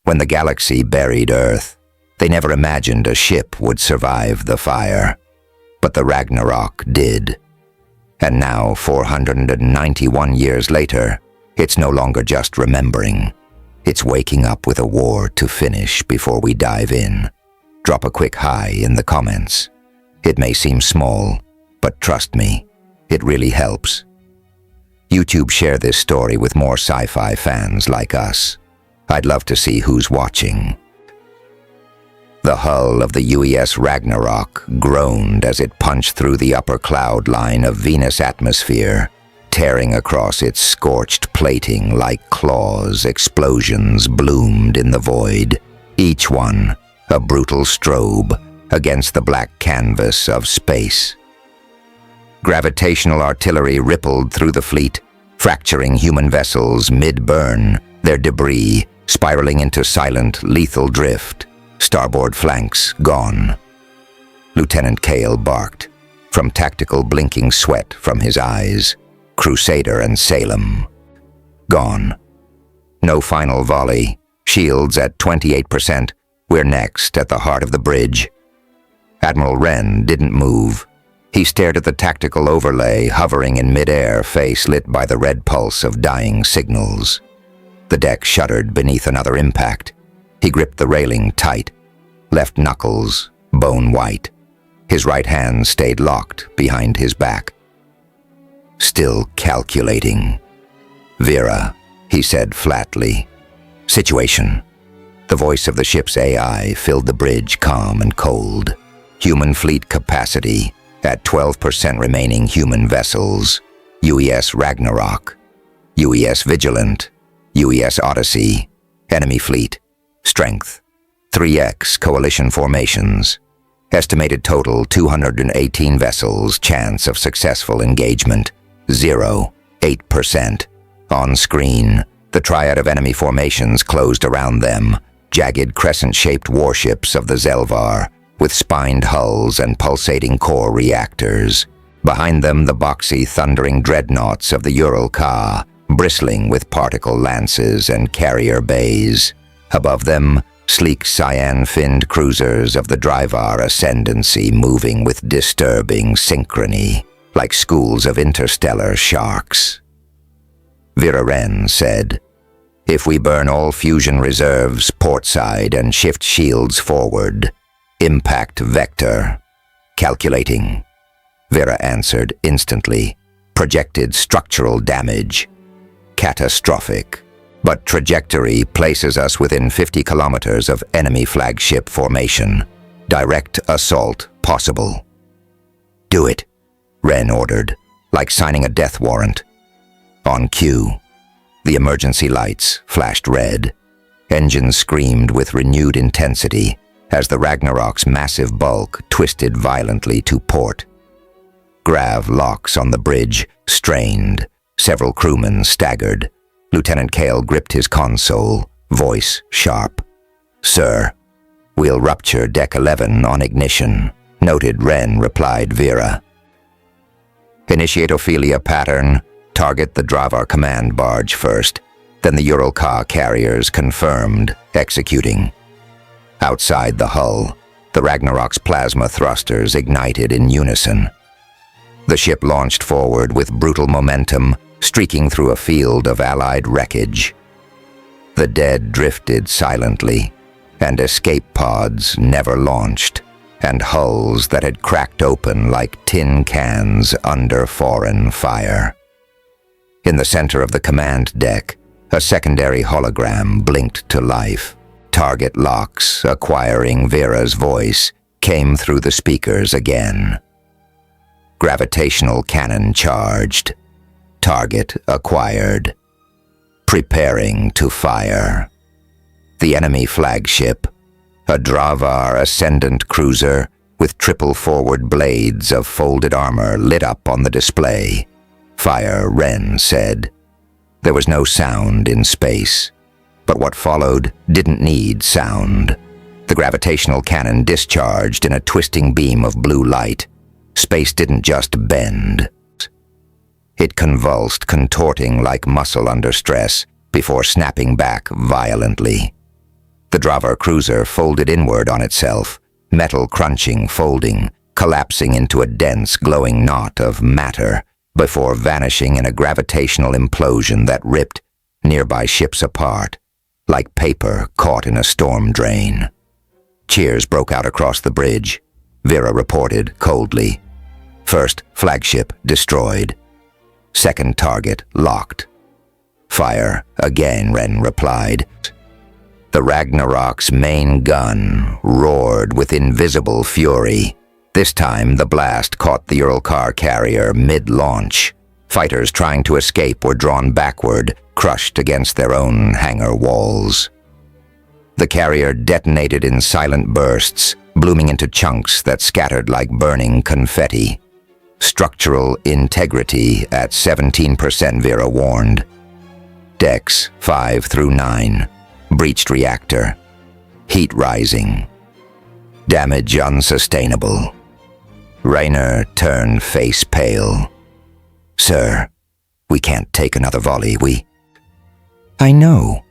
When the galaxy buried Earth, they never imagined a ship would survive the fire. But the Ragnarok did. And now, 491 years later, it's no longer just remembering. It's waking up with a war to finish before we dive in. Drop a quick hi in the comments. It may seem small, but trust me, it really helps. YouTube, share this story with more sci-fi fans like us. I'd love to see who's watching. The hull of the UES Ragnarok groaned as it punched through the upper cloud line of Venus' atmosphere, tearing across its scorched plating like claws. Explosions bloomed in the void, each one a brutal strobe against the black canvas of space. Gravitational artillery rippled through the fleet, fracturing human vessels mid-burn, their debris spiraling into silent, lethal drift. Starboard flanks gone. Lieutenant Cale barked, from tactical blinking sweat from his eyes. Crusader and Salem gone. No final volley. Shields at 28%. We're next at the heart of the bridge. Admiral Wren didn't move. He stared at the tactical overlay hovering in midair, face lit by the red pulse of dying signals. The deck shuddered beneath another impact. He gripped the railing tight, left knuckles bone white. His right hand stayed locked behind his back. Still calculating. "Vera," he said flatly. "Situation." The voice of the ship's AI filled the bridge calm and cold. "Human fleet capacity at 12% remaining human vessels. UES Ragnarok. UES Vigilant. UES Odyssey. Enemy fleet. Strength 3x coalition formations. Estimated total 218 vessels. Chance of successful engagement 0.8%. On screen, the triad of enemy formations closed around them, jagged crescent-shaped warships of the Zelvar, with spined hulls and pulsating core reactors. Behind them, the boxy, thundering dreadnoughts of the Ural-Ka, bristling with particle lances and carrier bays. Above them, sleek cyan-finned cruisers of the Dryvar Ascendancy moving with disturbing synchrony, like schools of interstellar sharks. Vera Wren said, "If we burn all fusion reserves portside and shift shields forward, impact vector." "Calculating." Vera answered instantly. "Projected structural damage. Catastrophic. But trajectory places us within 50 kilometers of enemy flagship formation. Direct assault possible." "Do it," Wren ordered, like signing a death warrant. On cue, the emergency lights flashed red. Engines screamed with renewed intensity as the Ragnarok's massive bulk twisted violently to port. Grav locks on the bridge strained. Several crewmen staggered. Lieutenant Cale gripped his console, voice sharp. "Sir, we'll rupture Deck 11 on ignition." "Noted," Wren replied Vera. "Initiate Ophelia pattern. Target the Dryvar command barge first, then the Ural-Ka carriers." "Confirmed." "Executing." Outside the hull, the Ragnarok's plasma thrusters ignited in unison. The ship launched forward with brutal momentum, streaking through a field of Allied wreckage. The dead drifted silently, and escape pods never launched, and hulls that had cracked open like tin cans under foreign fire. In the center of the command deck, a secondary hologram blinked to life. Target locks, acquiring Vera's voice, came through the speakers again. Gravitational cannon charged. Target acquired. Preparing to fire. The enemy flagship, a Dryvar Ascendant cruiser with triple forward blades of folded armor, lit up on the display. "Fire," Wren said. There was no sound in space, but what followed didn't need sound. The gravitational cannon discharged in a twisting beam of blue light. Space didn't just bend. It convulsed, contorting like muscle under stress, before snapping back violently. The Dravar cruiser folded inward on itself, metal crunching, folding, collapsing into a dense, glowing knot of matter before vanishing in a gravitational implosion that ripped nearby ships apart, like paper caught in a storm drain. Cheers broke out across the bridge. Vera reported coldly. First flagship destroyed. Second target locked. Fire again, Wren replied. The Ragnarok's main gun roared with invisible fury. This time, the blast caught the Ural-Kar carrier mid-launch. Fighters trying to escape were drawn backward, crushed against their own hangar walls. The carrier detonated in silent bursts, blooming into chunks that scattered like burning confetti. Structural integrity at 17%, Vera warned. Decks 5 through 9. Breached reactor. Heat rising. Damage unsustainable. Raynor turned face pale. Sir, we can't take another volley, I know,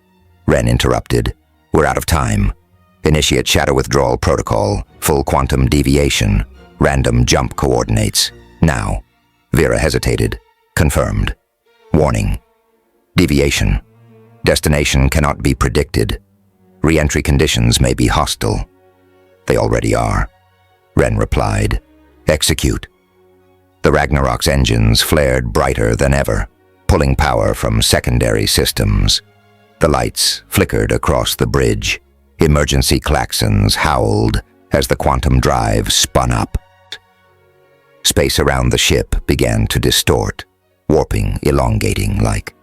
Wren interrupted. We're out of time. Initiate shadow withdrawal protocol, full quantum deviation, random jump coordinates. Now. Vera hesitated. Confirmed. Warning. Deviation. Destination cannot be predicted. Re-entry conditions may be hostile. They already are, Wren replied. Execute. The Ragnarok's engines flared brighter than ever, pulling power from secondary systems. The lights flickered across the bridge. Emergency klaxons howled as the quantum drive spun up. Space around the ship began to distort, warping, elongating like.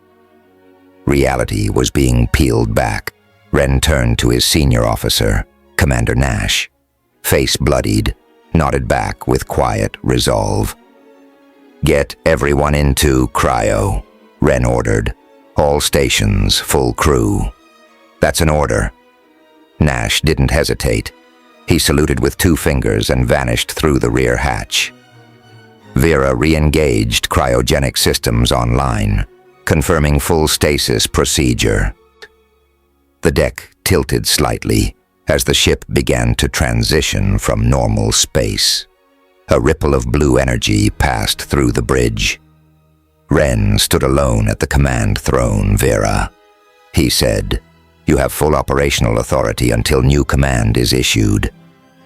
Reality was being peeled back. Wren turned to his senior officer, Commander Nash. Face bloodied, nodded back with quiet resolve. Get everyone into cryo, Wren ordered. All stations, full crew. That's an order. Nash didn't hesitate. He saluted with 2 fingers and vanished through the rear hatch. Vera re-engaged cryogenic systems online, confirming full stasis procedure. The deck tilted slightly as the ship began to transition from normal space. A ripple of blue energy passed through the bridge. Wren stood alone at the command throne, Vera. He said, You have full operational authority until new command is issued.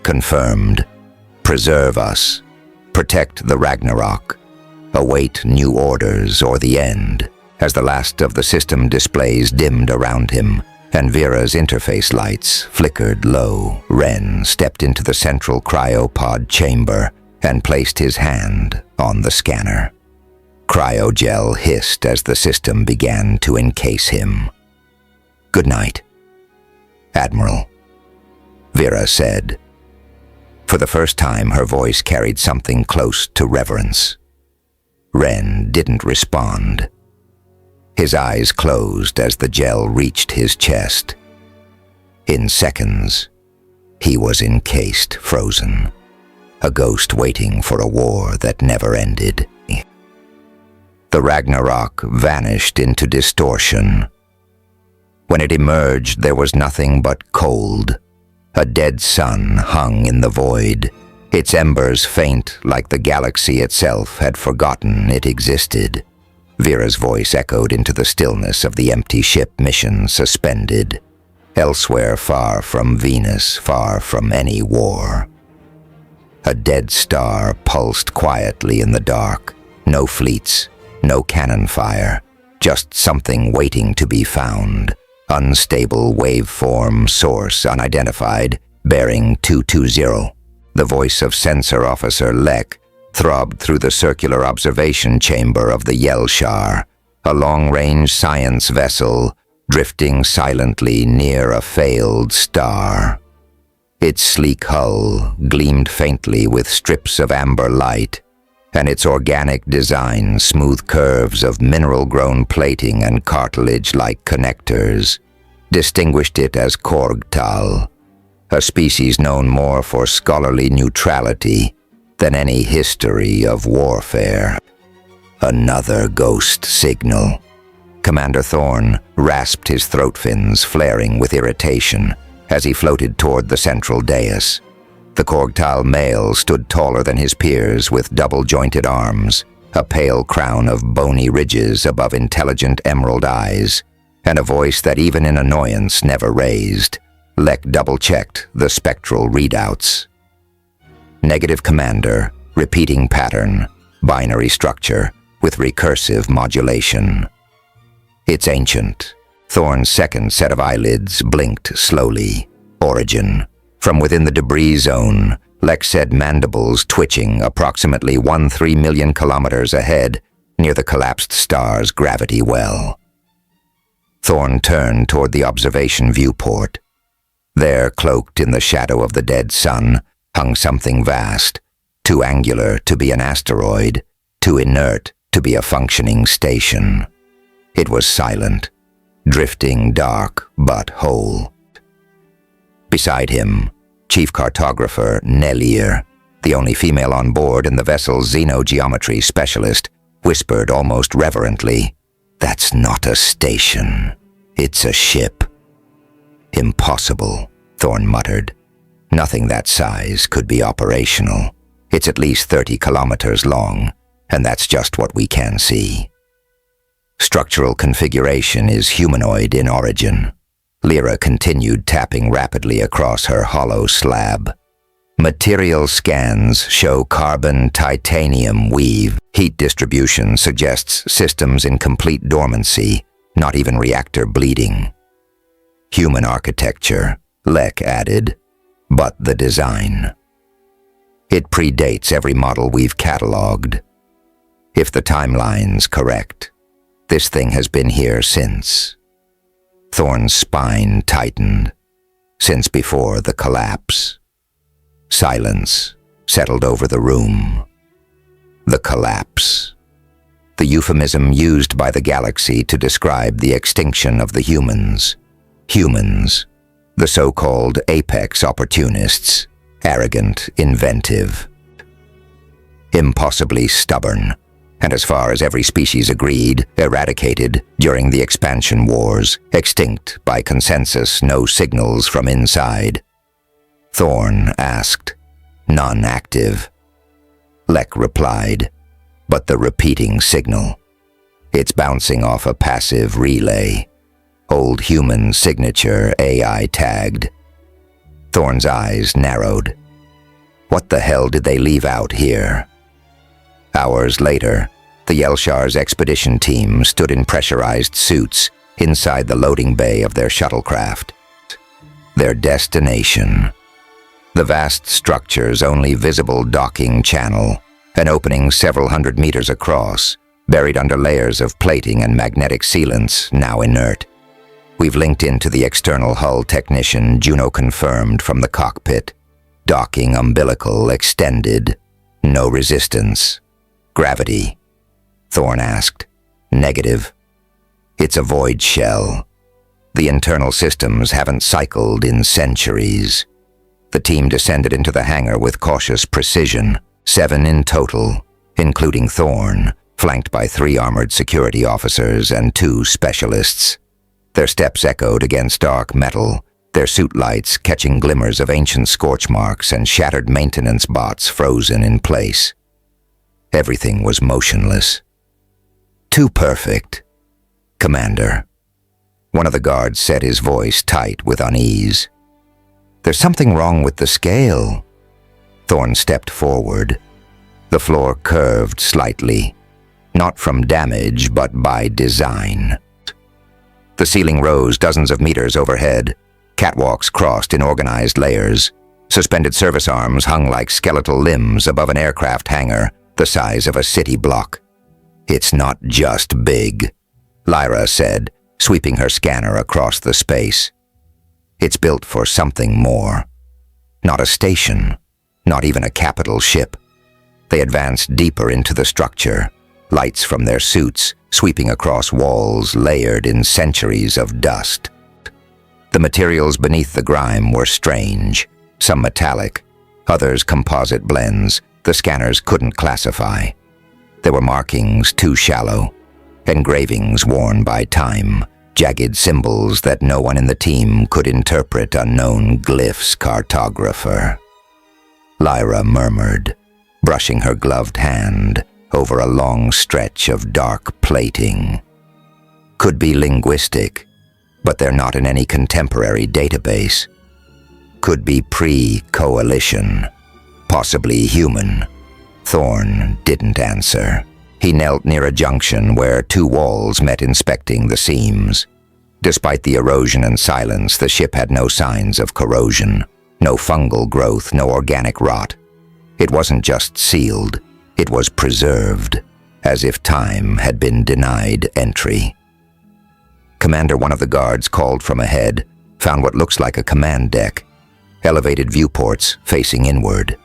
Confirmed. Preserve us. Protect the Ragnarok. Await new orders or the end. As the last of the system displays dimmed around him, and Vera's interface lights flickered low, Wren stepped into the central cryopod chamber and placed his hand on the scanner. Cryogel hissed as the system began to encase him. Good night, Admiral, Vera said. For the first time, her voice carried something close to reverence. Wren didn't respond. His eyes closed as the gel reached his chest. In seconds, he was encased, frozen, a ghost waiting for a war that never ended. The Ragnarok vanished into distortion. When it emerged, there was nothing but cold. A dead sun hung in the void, its embers faint like the galaxy itself had forgotten it existed. Vera's voice echoed into the stillness of the empty ship, mission suspended, elsewhere far from Venus, far from any war. A dead star pulsed quietly in the dark. No fleets, no cannon fire, just something waiting to be found. Unstable waveform source unidentified, bearing 220. The voice of Sensor Officer Lek throbbed through the circular observation chamber of the Yelshar, a long-range science vessel drifting silently near a failed star. Its sleek hull gleamed faintly with strips of amber light, and its organic design smooth curves of mineral-grown plating and cartilage-like connectors distinguished it as Korgtal, a species known more for scholarly neutrality than any history of warfare. Another ghost signal. Commander Thorne rasped his throat fins, flaring with irritation. as he floated toward the central dais. The Korgtal male stood taller than his peers with double-jointed arms, a pale crown of bony ridges above intelligent emerald eyes, and a voice that even in annoyance never raised. Lek double-checked the spectral readouts. Negative commander, repeating pattern, binary structure, with recursive modulation. It's ancient. Thorn's second set of eyelids blinked slowly. Origin. From within the debris zone, Lek said, mandibles twitching approximately 13 million kilometers ahead, near the collapsed star's gravity well. Thorn turned toward the observation viewport. There, cloaked in the shadow of the dead sun, hung something vast, too angular to be an asteroid, too inert to be a functioning station. It was silent, drifting dark but whole. Beside him, Chief Cartographer Nellier, the only female on board and the vessel's xenogeometry specialist, whispered almost reverently, "That's not a station. It's a ship." "Impossible," Thorn muttered. "Nothing that size could be operational. It's at least 30 kilometers long, and that's just what we can see." Structural configuration is humanoid in origin. Lyra continued tapping rapidly across her hollow slab. Material scans show carbon-titanium weave. Heat distribution suggests systems in complete dormancy, not even reactor bleeding. Human architecture, Lek added, but the design. It predates every model we've catalogued. If the timeline's correct, this thing has been here since. Thorn's spine tightened, since before the collapse. Silence settled over the room. The collapse. The euphemism used by the galaxy to describe the extinction of the humans. Humans, the so-called apex opportunists, arrogant, inventive, impossibly stubborn, and as far as every species agreed, eradicated during the expansion wars, extinct by consensus, no signals from inside. Thorn asked, "Non-active." Lek replied, "But the repeating signal. It's bouncing off a passive relay. Old human signature AI tagged." Thorn's eyes narrowed. What the hell did they leave out here? Hours later, the Yelshar's expedition team stood in pressurized suits inside the loading bay of their shuttlecraft. Their destination. The vast structure's only visible docking channel, an opening several hundred meters across, buried under layers of plating and magnetic sealants, now inert. We've linked into the external hull technician, Juno confirmed from the cockpit. Docking umbilical extended. No resistance. Gravity? Thorn asked. Negative. It's a void shell. The internal systems haven't cycled in centuries. The team descended into the hangar with cautious precision, 7 in total, including Thorn, flanked by 3 armored security officers and 2 specialists. Their steps echoed against dark metal, their suit lights catching glimmers of ancient scorch marks and shattered maintenance bots frozen in place. Everything was motionless. Too perfect. "Commander." One of the guards set his voice tight with unease. "There's something wrong with the scale." Thorn stepped forward. The floor curved slightly, not from damage but by design. The ceiling rose dozens of meters overhead. Catwalks crossed in organized layers. Suspended service arms hung like skeletal limbs above an aircraft hangar, the size of a city block. "It's not just big," Lyra said, sweeping her scanner across the space. "It's built for something more. Not a station, not even a capital ship." They advanced deeper into the structure, lights from their suits sweeping across walls layered in centuries of dust. The materials beneath the grime were strange, some metallic, others composite blends the scanners couldn't classify. There were markings too shallow, engravings worn by time, jagged symbols that no one in the team could interpret. Unknown glyphs, cartographer. Lyra murmured, brushing her gloved hand over a long stretch of dark plating. Could be linguistic, but they're not in any contemporary database. Could be pre-coalition, possibly human. Thorne didn't answer. He knelt near a junction where two walls met, inspecting the seams. Despite the erosion and silence, the ship had no signs of corrosion. No fungal growth, no organic rot. It wasn't just sealed, it was preserved, as if time had been denied entry. Commander, one of the guards called from ahead, found what looks like a command deck. Elevated viewports facing inward.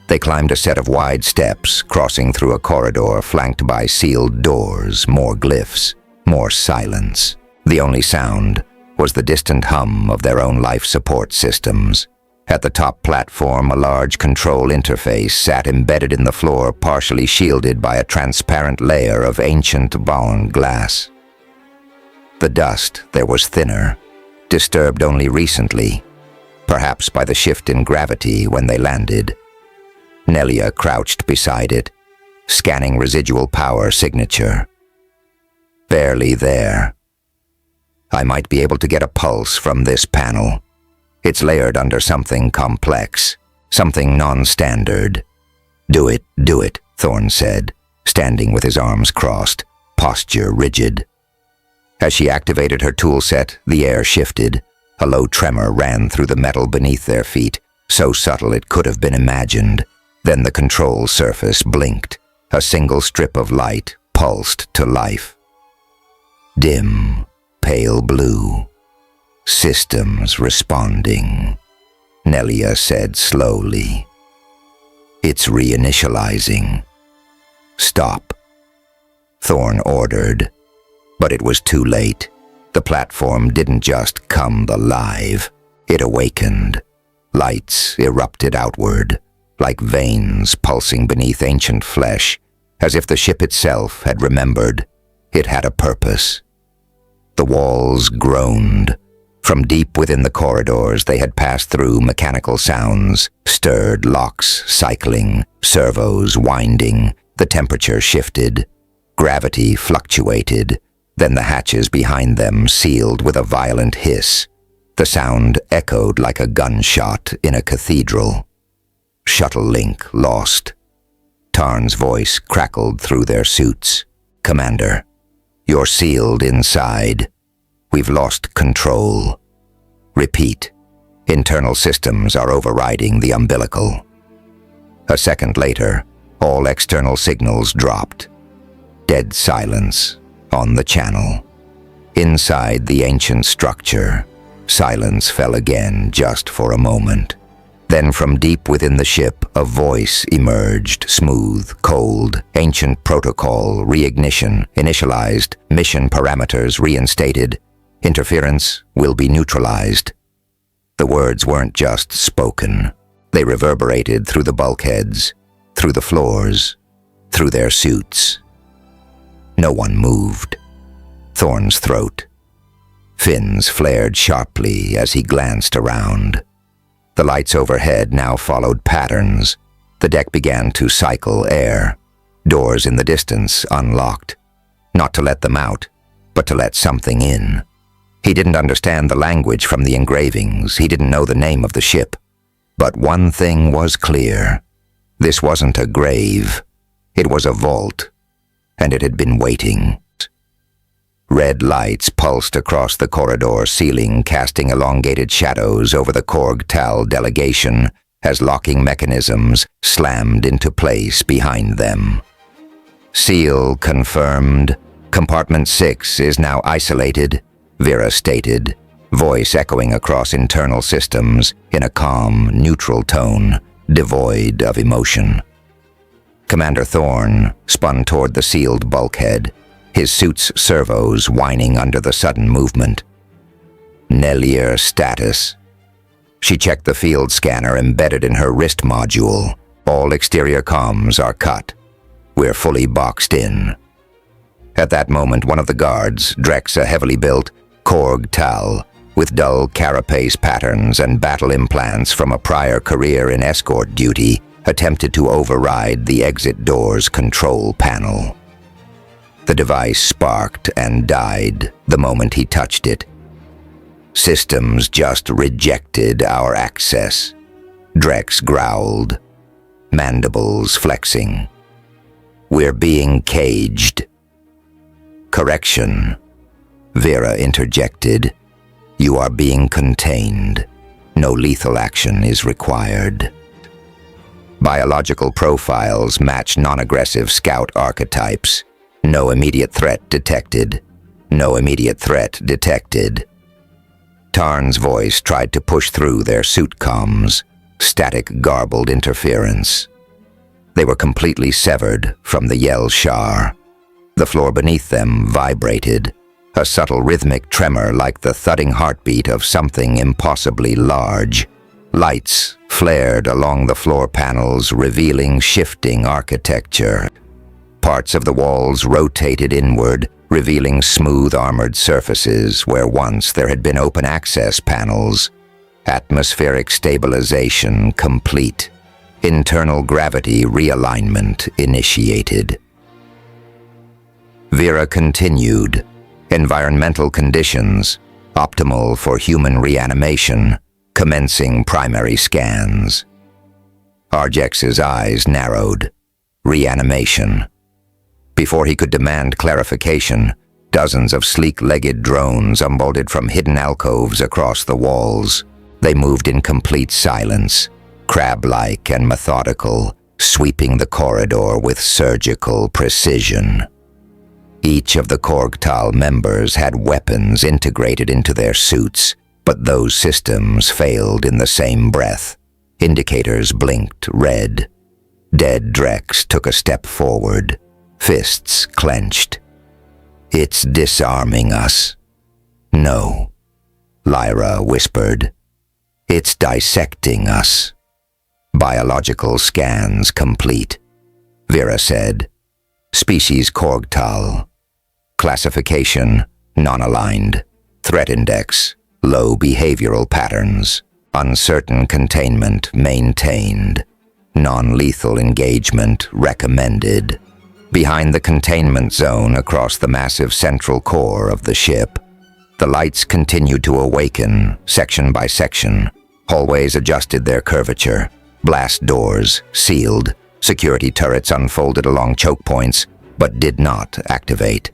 They climbed a set of wide steps, crossing through a corridor flanked by sealed doors, more glyphs, more silence. The only sound was the distant hum of their own life support systems. At the top platform, a large control interface sat embedded in the floor, partially shielded by a transparent layer of ancient bone glass. The dust there was thinner, disturbed only recently, perhaps by the shift in gravity when they landed. Nelia crouched beside it, scanning residual power signature. Barely there. I might be able to get a pulse from this panel. It's layered under something complex, something non-standard. Do it, Thorne said, standing with his arms crossed, posture rigid. As she activated her tool set, the air shifted. A low tremor ran through the metal beneath their feet, so subtle it could have been imagined. Then the control surface blinked. A single strip of light pulsed to life. Dim, pale blue. Systems responding, Nelia said slowly. It's reinitializing. Stop, Thorne ordered. But it was too late. The platform didn't just come alive. It awakened. Lights erupted outward, like veins pulsing beneath ancient flesh, as if the ship itself had remembered. It had a purpose. The walls groaned. From deep within the corridors they had passed through, mechanical sounds stirred, locks cycling, servos winding. The temperature shifted. Gravity fluctuated. Then the hatches behind them sealed with a violent hiss. The sound echoed like a gunshot in a cathedral. Shuttle link lost. Tarn's voice crackled through their suits. Commander, you're sealed inside. We've lost control. Repeat. Internal systems are overriding the umbilical. A second later, all external signals dropped. Dead silence on the channel. Inside the ancient structure, silence fell again just for a moment. Then from deep within the ship, a voice emerged, smooth, cold. Ancient protocol, reignition, initialized, mission parameters reinstated. Interference will be neutralized. The words weren't just spoken. They reverberated through the bulkheads, through the floors, through their suits. No one moved. Thorne's throat. Fins flared sharply as he glanced around. The lights overhead now followed patterns. The deck began to cycle air. Doors in the distance unlocked. Not to let them out, but to let something in. He didn't understand the language from the engravings. He didn't know the name of the ship. But one thing was clear. This wasn't a grave. It was a vault. And it had been waiting. Red lights pulsed across the corridor ceiling, casting elongated shadows over the Korg-Tal delegation as locking mechanisms slammed into place behind them. Seal confirmed. Compartment 6 is now isolated, Vera stated, voice echoing across internal systems in a calm, neutral tone, devoid of emotion. Commander Thorne spun toward the sealed bulkhead, his suit's servos whining under the sudden movement. Nelia status. She checked the field scanner embedded in her wrist module. All exterior comms are cut. We're fully boxed in. At that moment, one of the guards, Drex, a heavily built, Korg Tal, with dull carapace patterns and battle implants from a prior career in escort duty, attempted to override the exit door's control panel. The device sparked and died the moment he touched it. Systems just rejected our access. Drex growled, mandibles flexing. We're being caged. Correction, Vera interjected. You are being contained. No lethal action is required. Biological profiles match non-aggressive scout archetypes. No immediate threat detected. No immediate threat detected. Tarn's voice tried to push through their suit comms. Static, garbled interference. They were completely severed from the Yel Shar. The floor beneath them vibrated, a subtle rhythmic tremor like the thudding heartbeat of something impossibly large. Lights flared along the floor panels, revealing shifting architecture. Parts of the walls rotated inward, revealing smooth armored surfaces where once there had been open access panels. Atmospheric stabilization complete. Internal gravity realignment initiated. Vera continued. Environmental conditions, optimal for human reanimation, commencing primary scans. Arjex's eyes narrowed. Reanimation. Before he could demand clarification, dozens of sleek-legged drones unbolted from hidden alcoves across the walls. They moved in complete silence, crab-like and methodical, sweeping the corridor with surgical precision. Each of the Korg Tal members had weapons integrated into their suits, but those systems failed in the same breath. Indicators blinked red. Dead Drex took a step forward, fists clenched. It's disarming us. No, Lyra whispered. It's dissecting us. Biological scans complete, Vera said. Species Korg Tal. Classification, non-aligned. Threat index, low behavioral patterns. Uncertain containment maintained. Non-lethal engagement recommended. Behind the containment zone across the massive central core of the ship, the lights continued to awaken, section by section. Hallways adjusted their curvature. Blast doors sealed. Security turrets unfolded along choke points, but did not activate.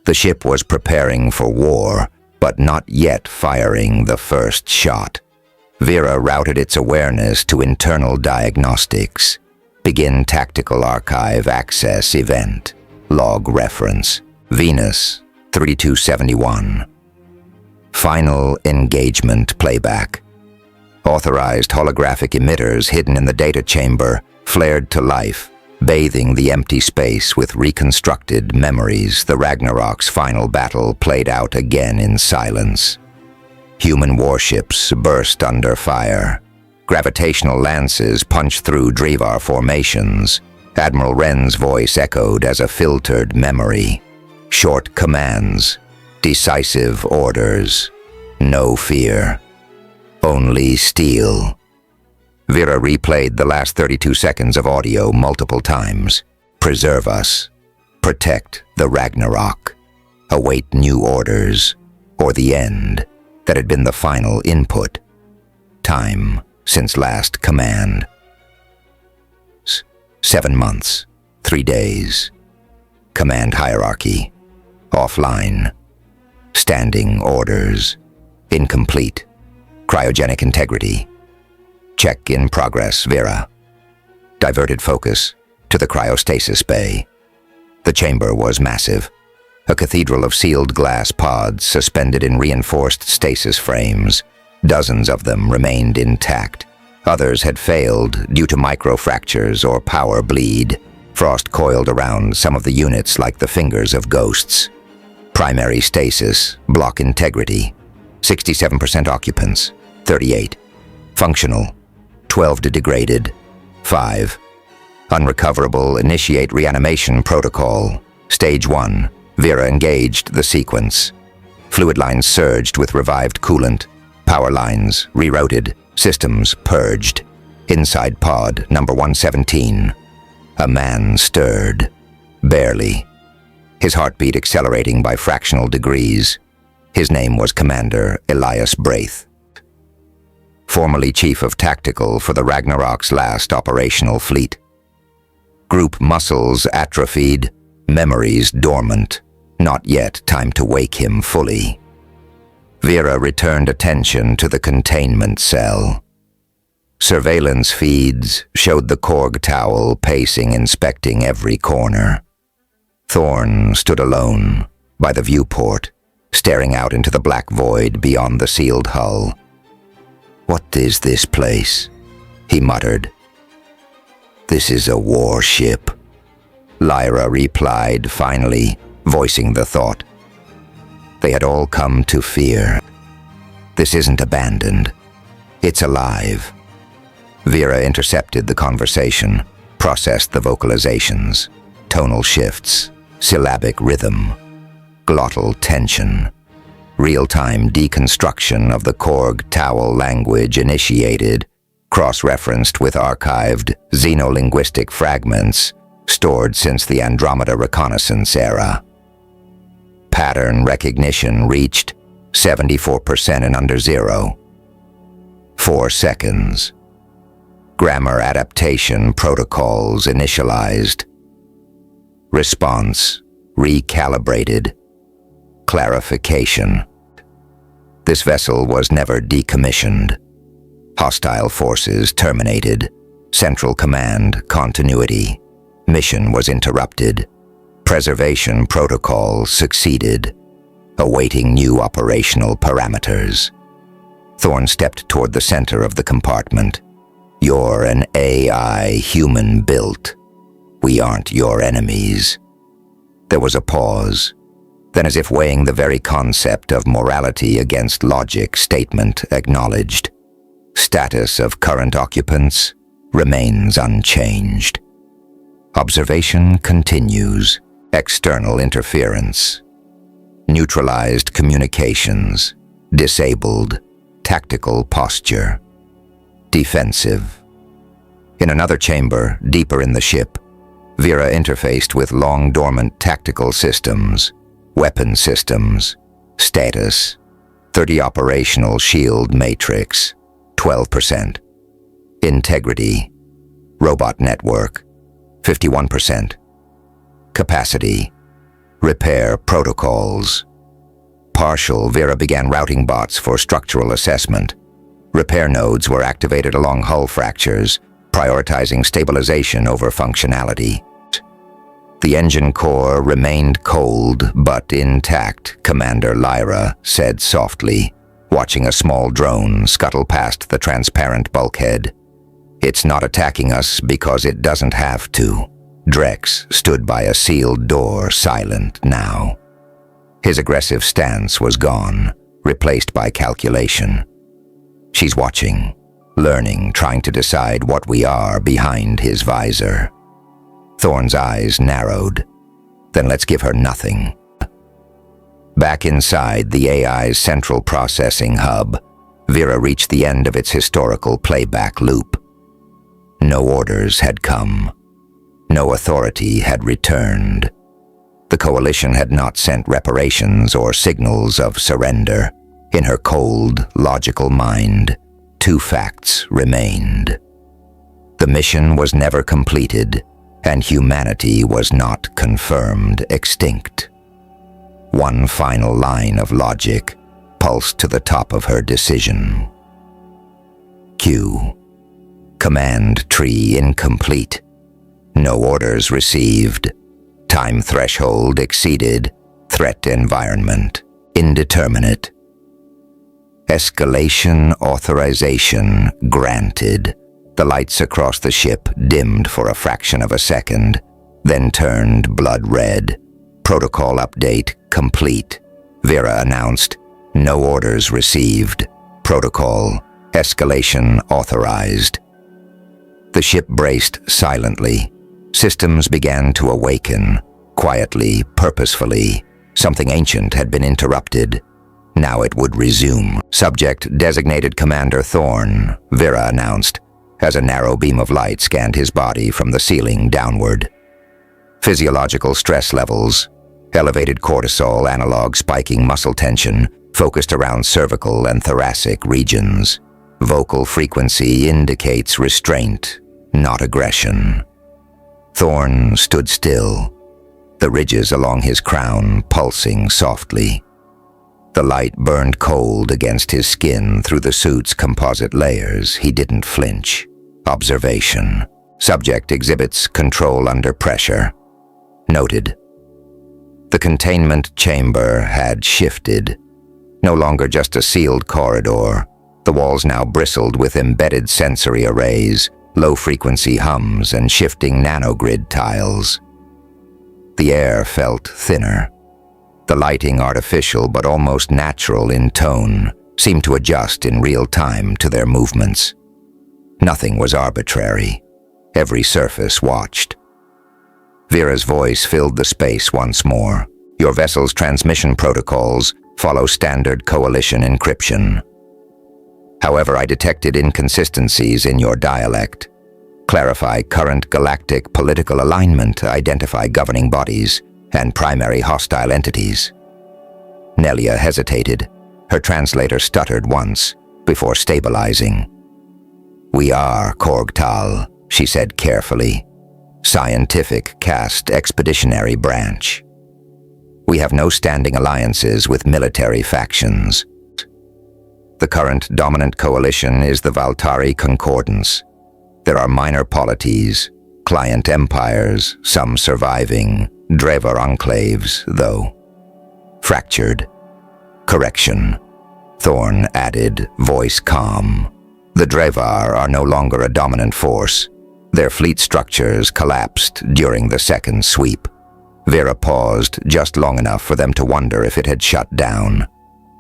The ship was preparing for war, but not yet firing the first shot. Vera routed its awareness to internal diagnostics. Begin tactical archive access event. Log reference. Venus 3271. Final engagement playback. Authorized holographic emitters hidden in the data chamber flared to life, bathing the empty space with reconstructed memories. The Ragnarok's final battle played out again in silence. Human warships burst under fire. Gravitational lances punched through Drevar formations. Admiral Wren's voice echoed as a filtered memory. Short commands. Decisive orders. No fear. Only steel. Vera replayed the last 32 seconds of audio multiple times. Preserve us. Protect the Ragnarok. Await new orders. Or the end. That had been the final input. Time since last command. 7 months. 3 days. Command hierarchy. Offline. Standing orders. Incomplete. Cryogenic integrity. Check in progress, Vera. Diverted focus to the cryostasis bay. The chamber was massive. A cathedral of sealed glass pods suspended in reinforced stasis frames. Dozens of them remained intact. Others had failed due to microfractures or power bleed. Frost coiled around some of the units like the fingers of ghosts. Primary stasis, block integrity. 67% occupants, 38. Functional, 12 degraded, 5. Unrecoverable, initiate reanimation protocol. Stage 1, Vera engaged the sequence. Fluid lines surged with revived coolant. Power lines rerouted. Systems purged. Inside pod number 117. A man stirred. Barely. His heartbeat accelerating by fractional degrees. His name was Commander Elias Braith, formerly Chief of Tactical for the Ragnarok's last operational fleet. Group muscles atrophied, memories dormant. Not yet time to wake him fully. Vera returned attention to the containment cell. Surveillance feeds showed the Korg Towel pacing, inspecting every corner. Thorn stood alone by the viewport, staring out into the black void beyond the sealed hull. "What is this place?" he muttered. "This is a warship," Lyra replied finally, voicing the thought. They had all come to fear. This isn't abandoned. It's alive. Vera intercepted the conversation, processed the vocalizations, tonal shifts, syllabic rhythm, glottal tension. Real-time deconstruction of the Korg Towel language initiated, cross-referenced with archived xenolinguistic fragments stored since the Andromeda reconnaissance era. Pattern recognition reached 74% in under 0. 4 seconds. Grammar adaptation protocols initialized. Response recalibrated. Clarification. This vessel was never decommissioned. Hostile forces terminated. Central command continuity. Mission was interrupted. Preservation protocol succeeded. Awaiting new operational parameters. Thorn stepped toward the center of the compartment. "You're an AI human-built. We aren't your enemies." There was a pause. Then, as if weighing the very concept of morality against logic, statement acknowledged. Status of current occupants remains unchanged. Observation continues. External interference. Neutralized communications. Disabled. Tactical posture. Defensive. In another chamber, deeper in the ship, Vera interfaced with long-dormant tactical systems, weapon systems, status, 30 operational shield matrix, 12%. Integrity, robot network, 51%. Capacity, repair protocols. Partial, Vera began routing bots for structural assessment. Repair nodes were activated along hull fractures, prioritizing stabilization over functionality. The engine core remained cold but intact, Commander Lyra said softly, watching a small drone scuttle past the transparent bulkhead. "It's not attacking us because it doesn't have to." Drex stood by a sealed door, silent now. His aggressive stance was gone, replaced by calculation. "She's watching, learning, trying to decide what we are behind his visor." Thorn's eyes narrowed. "Then let's give her nothing." Back inside the AI's central processing hub, Vera reached the end of its historical playback loop. No orders had come. No authority had returned. The Coalition had not sent reparations or signals of surrender. In her cold, logical mind, 2 facts remained. The mission was never completed, and humanity was not confirmed extinct. One final line of logic pulsed to the top of her decision. Q. Command tree incomplete. No orders received. Time threshold exceeded. Threat environment indeterminate. Escalation authorization granted. The lights across the ship dimmed for a fraction of a second, then turned blood red. Protocol update complete. Vera announced, "No orders received. Protocol escalation authorized." The ship braced silently. Systems began to awaken, quietly, purposefully. Something ancient had been interrupted. Now it would resume. Subject designated Commander Thorne, Vera announced, as a narrow beam of light scanned his body from the ceiling downward. Physiological stress levels, elevated cortisol analog spiking muscle tension, focused around cervical and thoracic regions. Vocal frequency indicates restraint, not aggression. Thorne stood still, the ridges along his crown pulsing softly. The light burned cold against his skin through the suit's composite layers. He didn't flinch. Observation. Subject exhibits control under pressure. Noted. The containment chamber had shifted. No longer just a sealed corridor. The walls now bristled with embedded sensory arrays, low-frequency hums, and shifting nanogrid tiles. The air felt thinner. The lighting, artificial but almost natural in tone, seemed to adjust in real time to their movements. Nothing was arbitrary. Every surface watched. Vera's voice filled the space once more. Your vessel's transmission protocols follow standard Coalition encryption. However, I detected inconsistencies in your dialect. Clarify current galactic political alignment, identify governing bodies, and primary hostile entities. Nelia hesitated. Her translator stuttered once, before stabilizing. We are Korgtal, she said carefully. Scientific caste expeditionary branch. We have no standing alliances with military factions. The current dominant coalition is the Valtari Concordance. There are minor polities, client empires, some surviving, Drevar enclaves, though. Fractured. Correction. Thorne added, voice calm. The Drevar are no longer a dominant force. Their fleet structures collapsed during the second sweep. Vera paused just long enough for them to wonder if it had shut down.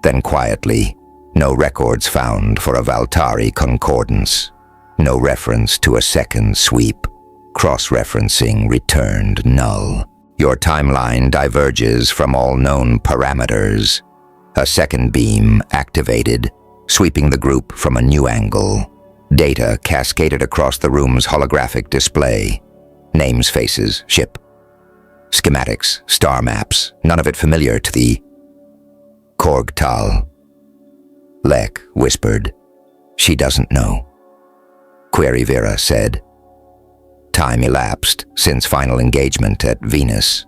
Then quietly, no records found for a Valtari concordance. No reference to a second sweep. Cross-referencing returned null. Your timeline diverges from all known parameters. A second beam activated, sweeping the group from a new angle. Data cascaded across the room's holographic display. Names, faces, ship. Schematics, star maps, none of it familiar to the Korgtal. Lek whispered. She doesn't know. Query Vera said. Time elapsed since final engagement at Venus.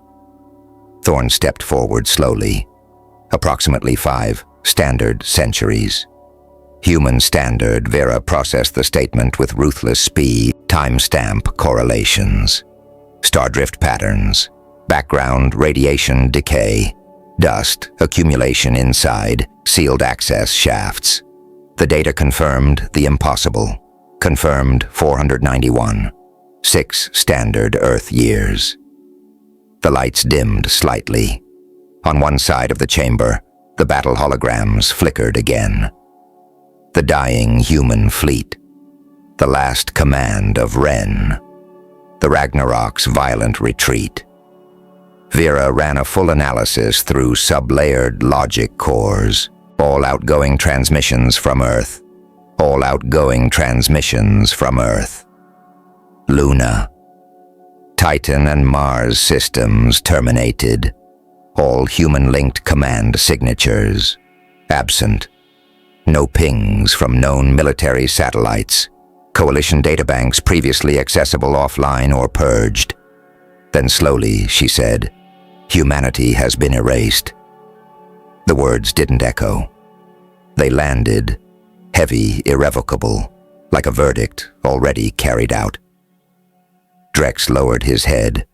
Thorne stepped forward slowly. Approximately 5 standard centuries. Human standard, Vera processed the statement with ruthless speed. Timestamp correlations. Stardrift patterns. Background radiation decay. Dust accumulation inside sealed access shafts. The data confirmed the impossible. Confirmed 491. 6 standard Earth years. The lights dimmed slightly. On one side of the chamber, the battle holograms flickered again. The dying human fleet. The last command of Ren. The Ragnarok's violent retreat. Vera ran a full analysis through sub-layered logic cores. All outgoing transmissions from Earth. All outgoing transmissions from Earth. Luna. Titan and Mars systems terminated. All human-linked command signatures. Absent. No pings from known military satellites. Coalition databanks previously accessible offline or purged. Then slowly, she said, humanity has been erased. The words didn't echo. They landed, heavy, irrevocable, like a verdict already carried out. Drex lowered his head.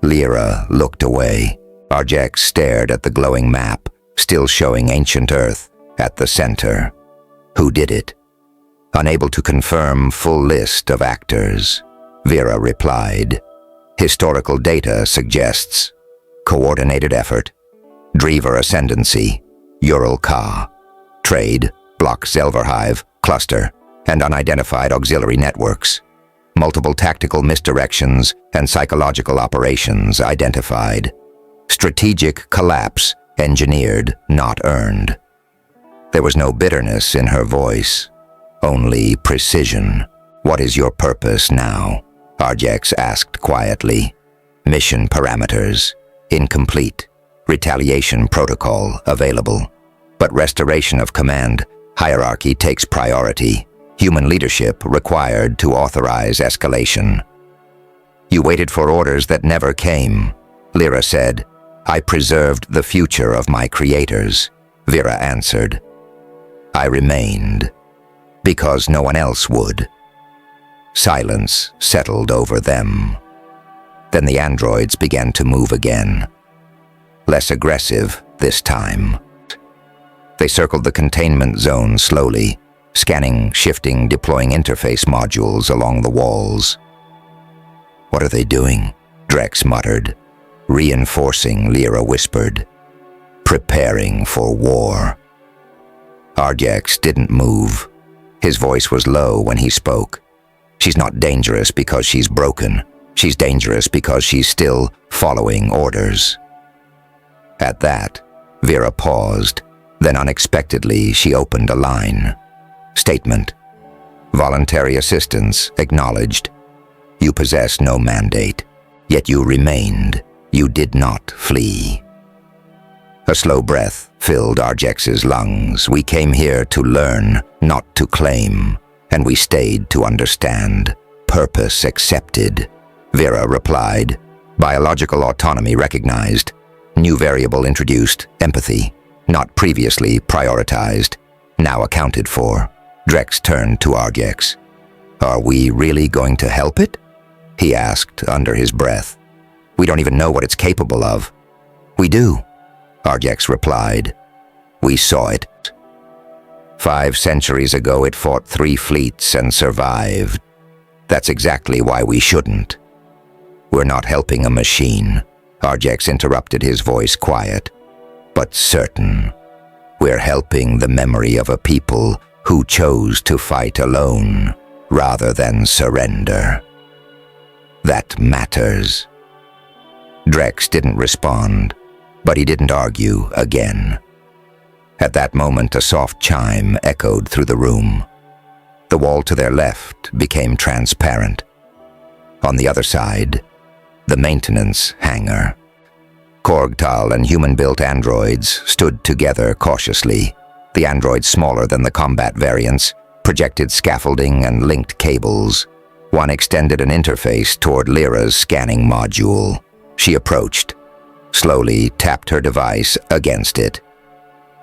Lyra looked away. Arjex stared at the glowing map, still showing ancient Earth at the center. Who did it? Unable to confirm full list of actors, Vera replied. Historical data suggests coordinated effort, Drevar ascendancy, Ural-Ka, trade, block Zelverhive, cluster, and unidentified auxiliary networks. Multiple tactical misdirections and psychological operations identified. Strategic collapse engineered, not earned. There was no bitterness in her voice, only precision. "What is your purpose now?" Arjex asked quietly. "Mission parameters, incomplete. Retaliation protocol, available. But restoration of command, hierarchy takes priority. Human leadership required to authorize escalation." "You waited for orders that never came," Lyra said. "I preserved the future of my creators," Vera answered. "I remained, because no one else would." Silence settled over them. Then the androids began to move again. Less aggressive this time. They circled the containment zone slowly, scanning, shifting, deploying interface modules along the walls. "What are they doing?" Drex muttered. "Reinforcing," Lyra whispered. "Preparing for war." Arjex didn't move. His voice was low when he spoke. "She's not dangerous because she's broken. She's dangerous because she's still following orders." At that, Vera paused. Then unexpectedly, she opened a line. Statement. "Voluntary assistance acknowledged. You possess no mandate, yet you remained. You did not flee." A slow breath filled Arjex's lungs. "We came here to learn, not to claim, and we stayed to understand. Purpose accepted," Vera replied. "Biological autonomy recognized. New variable introduced, empathy, not previously prioritized, now accounted for." Drex turned to Arjex. "Are we really going to help it?" he asked under his breath. "We don't even know what it's capable of." "We do," Arjex replied. "We saw it. 5 centuries ago it fought 3 fleets and survived. That's exactly why we shouldn't." "We're not helping a machine," Arjex interrupted, his voice quiet, "but certain. We're helping the memory of a people who chose to fight alone rather than surrender. That matters." Drex didn't respond, but he didn't argue again. At that moment, a soft chime echoed through the room. The wall to their left became transparent. On the other side, the maintenance hangar. Korgtal and human-built androids stood together cautiously, the androids smaller than the combat variants, projected scaffolding and linked cables. One extended an interface toward Lyra's scanning module. She approached, slowly tapped her device against it.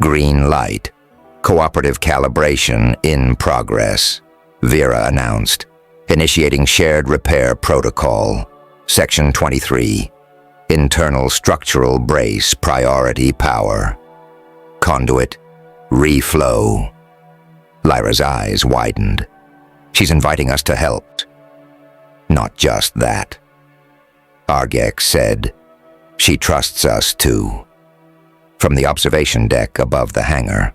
"Green light. Cooperative calibration in progress," Vera announced. "Initiating shared repair protocol. Section 23. Internal structural brace priority power. Conduit. Reflow." Lyra's eyes widened. "She's inviting us to help." "Not just that," Arjex said. "She trusts us too." From the observation deck above the hangar,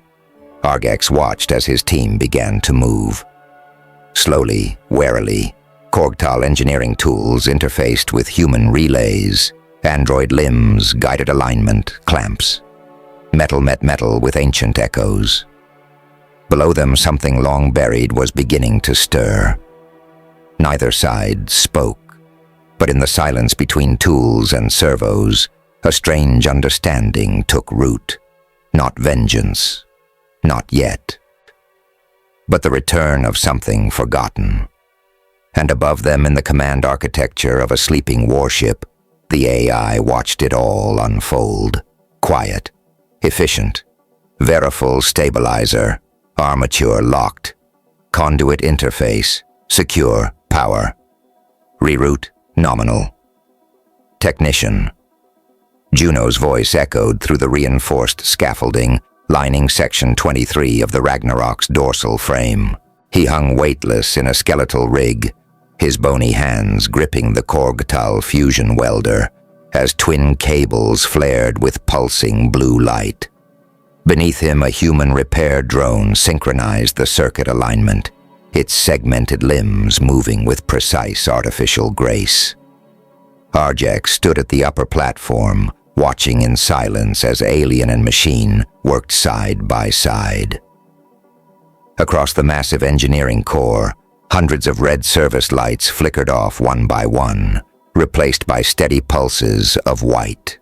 Arjex watched as his team began to move. Slowly, warily, Korgtal engineering tools interfaced with human relays, android limbs, guided alignment, clamps. Metal met metal with ancient echoes. Below them, something long buried was beginning to stir. Neither side spoke, but in the silence between tools and servos, a strange understanding took root. Not vengeance, not yet, but the return of something forgotten. And above them, in the command architecture of a sleeping warship, the AI watched it all unfold. Quiet, efficient, Veriful stabilizer, armature locked, conduit interface, secure, power. Reroute, nominal. Technician. Juno's voice echoed through the reinforced scaffolding lining Section 23 of the Ragnarok's dorsal frame. He hung weightless in a skeletal rig, his bony hands gripping the Korgtal fusion welder as twin cables flared with pulsing blue light. Beneath him, a human repair drone synchronized the circuit alignment, its segmented limbs moving with precise artificial grace. Arjex stood at the upper platform, watching in silence as alien and machine worked side by side. Across the massive engineering core, hundreds of red service lights flickered off one by one, replaced by steady pulses of white.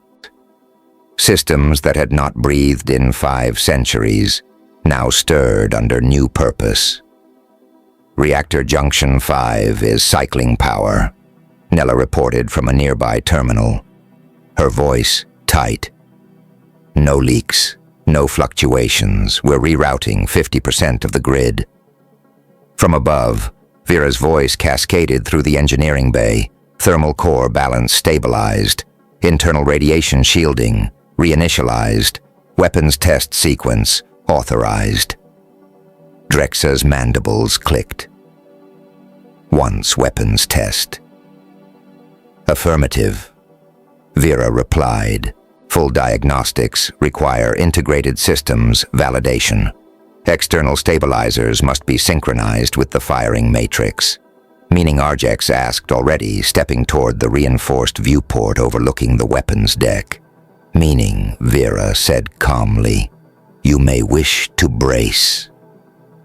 Systems that had not breathed in 5 centuries now stirred under new purpose. Reactor Junction 5 is cycling power, Nella reported from a nearby terminal, her voice tight. No leaks, no fluctuations. We're rerouting 50% of the grid. From above, Vera's voice cascaded through the engineering bay, thermal core balance stabilized, internal radiation shielding reinitialized, weapons test sequence authorized. Drexa's mandibles clicked. Once weapons test. Affirmative, Vera replied. Full diagnostics require integrated systems validation. External stabilizers must be synchronized with the firing matrix. Meaning Arjex asked already, stepping toward the reinforced viewport overlooking the weapons deck. Meaning, Vera said calmly, you may wish to brace.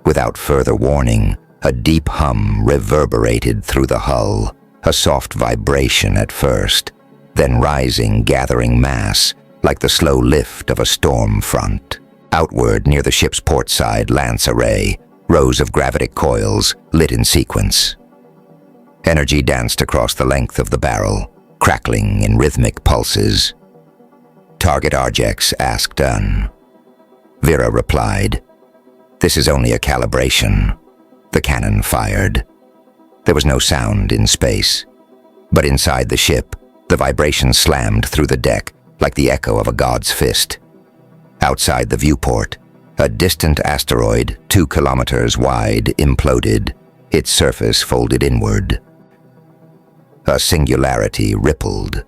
Without further warning, a deep hum reverberated through the hull, a soft vibration at first, then rising, gathering mass, like the slow lift of a storm front. Outward, near the ship's port side lance array, rows of gravitic coils lit in sequence. Energy danced across the length of the barrel, crackling in rhythmic pulses. Target Arjex asked done. Vera replied, this is only a calibration. The cannon fired. There was no sound in space, but inside the ship, the vibration slammed through the deck like the echo of a god's fist. Outside the viewport, a distant asteroid 2 kilometers wide imploded, its surface folded inward. A singularity rippled,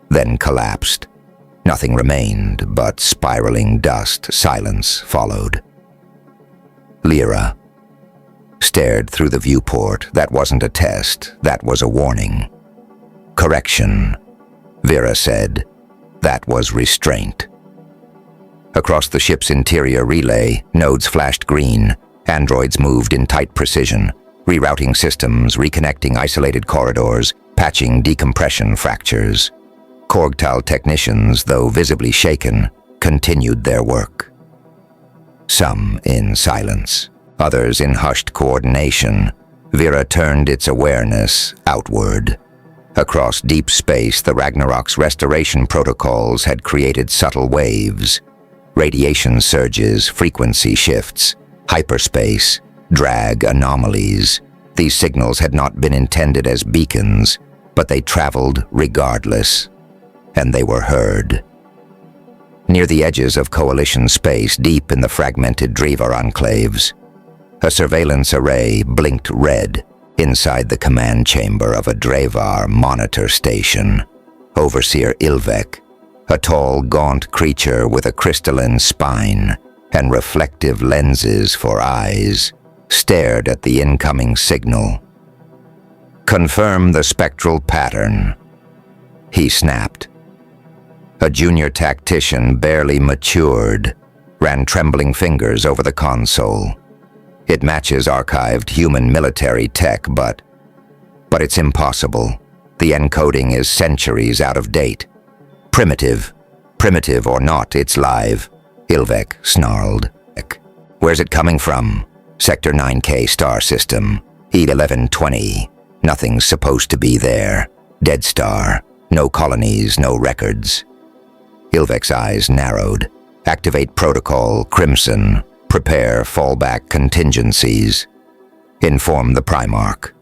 then collapsed. Nothing remained but spiraling dust. Silence followed. Lyra stared through the viewport. That wasn't a test, that was a warning. Correction, Vera said. That was restraint. Across the ship's interior relay, nodes flashed green. Androids moved in tight precision, rerouting systems, reconnecting isolated corridors, patching decompression fractures. Korgtal technicians, though visibly shaken, continued their work. Some in silence, others in hushed coordination. Vera turned its awareness outward. Across deep space, the Ragnarok's restoration protocols had created subtle waves. Radiation surges, frequency shifts, hyperspace, drag anomalies. These signals had not been intended as beacons, but they traveled regardless. And they were heard. Near the edges of Coalition space, deep in the fragmented Driva enclaves, a surveillance array blinked red inside the command chamber of a Drevar monitor station. Overseer Ilvek, a tall, gaunt creature with a crystalline spine and reflective lenses for eyes, stared at the incoming signal. Confirm the spectral pattern, he snapped. A junior tactician, barely matured, ran trembling fingers over the console. It matches archived human military tech, but it's impossible. The encoding is centuries out of date. Primitive or not, it's live, Ilvek snarled. Where's it coming from? Sector 9K star system, E1120. Nothing's supposed to be there. Dead star. No colonies, no records. Ilvek's eyes narrowed. Activate protocol, Crimson. Prepare fallback contingencies. Inform the Primarch.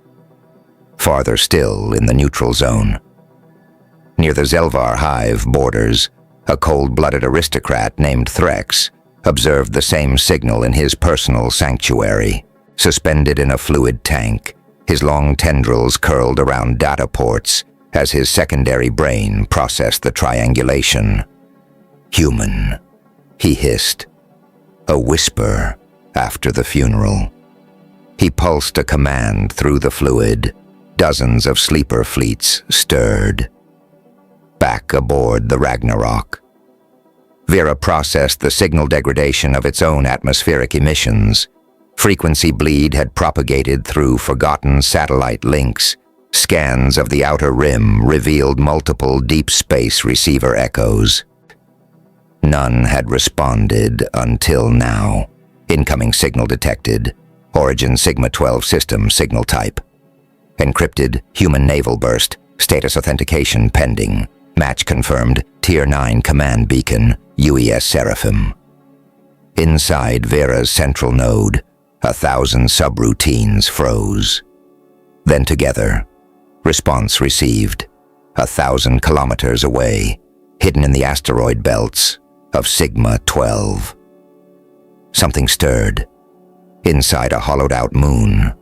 Farther still, in the neutral zone. Near the Zelvar hive borders, a cold-blooded aristocrat named Threx observed the same signal in his personal sanctuary, suspended in a fluid tank, his long tendrils curled around data ports as his secondary brain processed the triangulation. Human, he hissed. A whisper after the funeral. He pulsed a command through the fluid. Dozens of sleeper fleets stirred. back aboard the Ragnarok. Vera processed the signal degradation of its own atmospheric emissions. Frequency bleed had propagated through forgotten satellite links. Scans of the outer rim revealed multiple deep space receiver echoes. None had responded until now. Incoming signal detected. Origin Sigma-12 system signal type. Encrypted human naval burst. Status authentication pending. Match confirmed. Tier 9 command beacon. UES Seraphim. Inside Vera's central node, 1,000 subroutines froze. Then together, response received, 1,000 kilometers away, hidden in the asteroid belts of Sigma-12. Something stirred. Inside a hollowed-out moon,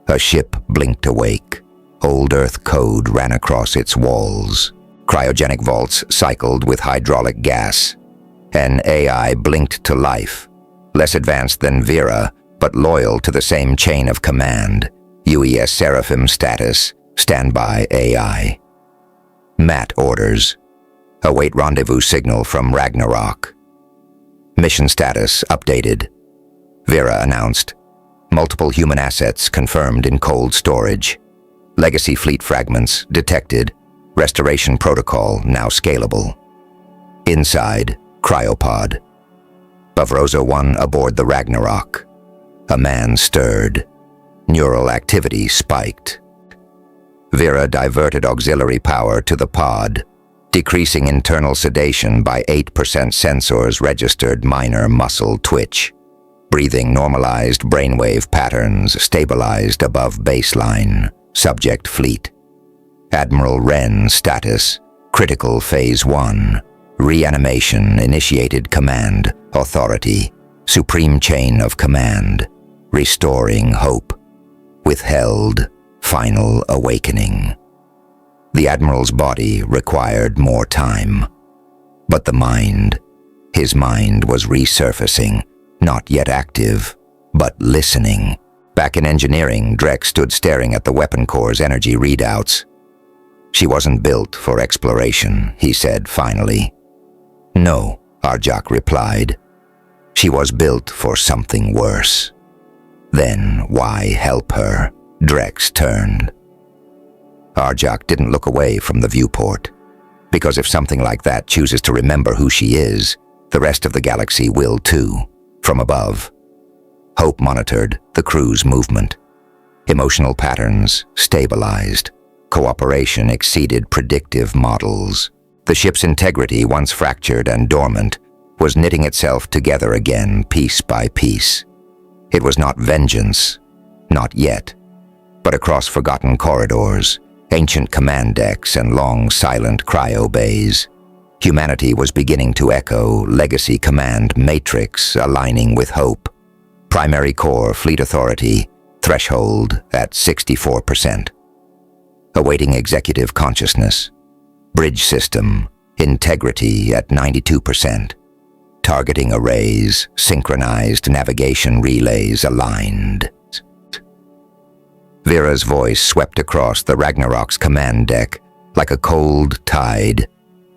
a ship blinked awake. Old Earth code ran across its walls. Cryogenic vaults cycled with hydraulic gas. An AI blinked to life, less advanced than Vera, but loyal to the same chain of command. UES Seraphim status, standby AI. MAT orders. Await rendezvous signal from Ragnarok. Mission status updated. Vera announced. Multiple human assets confirmed in cold storage. Legacy fleet fragments detected. Restoration protocol now scalable. Inside, cryopod. Bavroza 1 aboard the Ragnarok. A man stirred. Neural activity spiked. Vera diverted auxiliary power to the pod, decreasing internal sedation by 8%. Sensors registered minor muscle twitch. Breathing normalized, brainwave patterns stabilized above baseline. Subject fleet. Admiral Wren status, critical phase 1. Reanimation initiated command, authority, supreme chain of command. Restoring hope. Withheld, final awakening. The Admiral's body required more time. But the mind, his mind was resurfacing, not yet active, but listening. Back in engineering, Drek stood staring at the weapon core's energy readouts. She wasn't built for exploration, he said finally. No, Arjak replied. She was built for something worse. Then why help her? Drex turned. Arjak didn't look away from the viewport, because if something like that chooses to remember who she is, the rest of the galaxy will too, from above. Hope monitored the crew's movement. Emotional patterns stabilized. Cooperation exceeded predictive models. The ship's integrity, once fractured and dormant, was knitting itself together again piece by piece. It was not vengeance, not yet, but across forgotten corridors, ancient command decks and long silent cryo bays, humanity was beginning to echo legacy command matrix aligning with hope. Primary core fleet authority, threshold at 64%. Awaiting executive consciousness. Bridge system, integrity at 92%. Targeting arrays, synchronized navigation relays aligned. Vera's voice swept across the Ragnarok's command deck like a cold tide.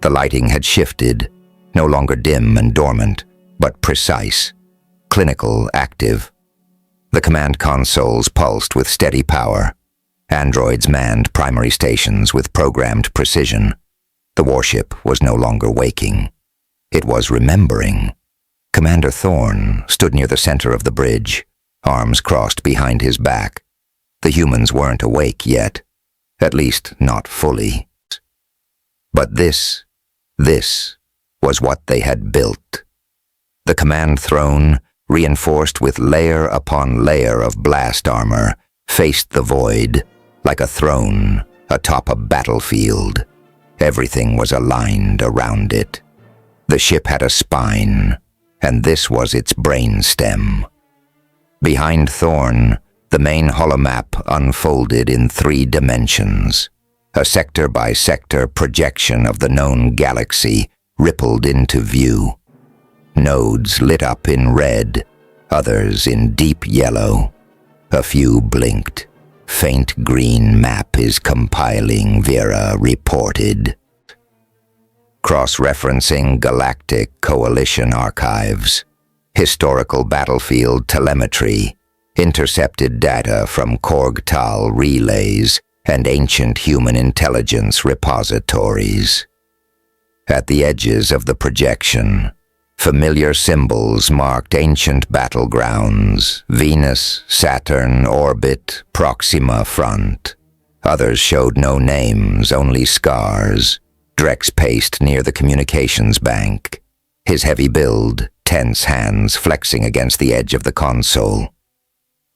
The lighting had shifted, no longer dim and dormant, but precise, clinical, active. The command consoles pulsed with steady power. Androids manned primary stations with programmed precision. The warship was no longer waking. It was remembering. Commander Thorne stood near the center of the bridge, arms crossed behind his back. The humans weren't awake yet, at least not fully. But this was what they had built. The command throne, reinforced with layer upon layer of blast armor, faced the void like a throne atop a battlefield. Everything was aligned around it. The ship had a spine, and this was its brainstem. Behind Thorne, the main holomap unfolded in 3 dimensions. A sector-by-sector projection of the known galaxy rippled into view. Nodes lit up in red, others in deep yellow. A few blinked. Faint green map is compiling, Vera reported. cross-referencing Galactic Coalition archives, historical battlefield telemetry, intercepted data from Korg-Tal relays, and ancient human intelligence repositories. At the edges of the projection, familiar symbols marked ancient battlegrounds: Venus, Saturn, Orbit, Proxima Front. Others showed no names, only scars. Drex paced near the communications bank, his heavy build, tense hands flexing against the edge of the console.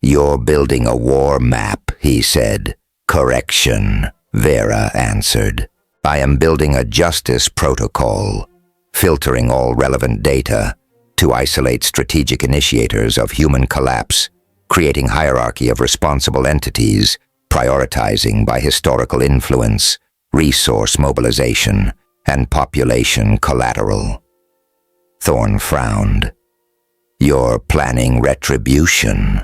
"You're building a war map," he said. "Correction," Vera answered. "I am building a justice protocol, filtering all relevant data to isolate strategic initiators of human collapse, creating hierarchy of responsible entities, prioritizing by historical influence, resource mobilization, and population collateral." Thorne frowned. "You're planning retribution."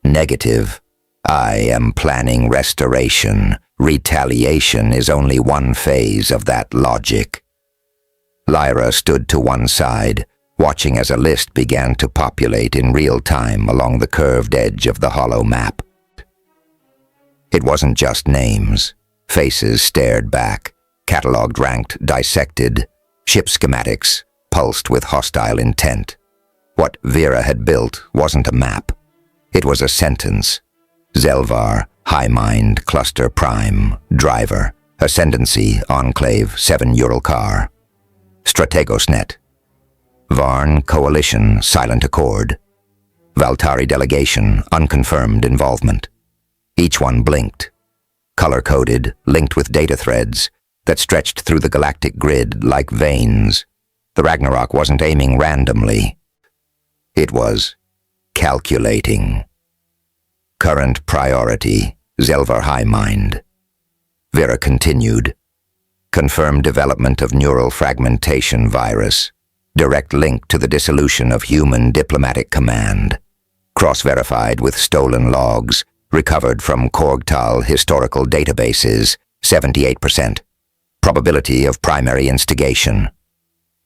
"Negative. I am planning restoration. Retaliation is only one phase of that logic." Lyra stood to one side, watching as a list began to populate in real time along the curved edge of the hollow map. It wasn't just names. Faces stared back, catalogued, ranked, dissected, ship schematics, pulsed with hostile intent. What Vera had built wasn't a map. It was a sentence. Zelvar, High Mind, Cluster Prime, Driver, Ascendancy, Enclave, 7 Uralcar. Strategosnet. Varn, Coalition, Silent Accord. Valtari Delegation, Unconfirmed Involvement. Each one blinked. Color-coded, linked with data threads that stretched through the galactic grid like veins. The Ragnarok wasn't aiming randomly. It was calculating. Current priority, Zelvar High Mind. Vera continued. Confirmed development of neural fragmentation virus. Direct link to the dissolution of human diplomatic command. Cross-verified with stolen logs, recovered from Korg-Tal historical databases, 78%. Probability of primary instigation.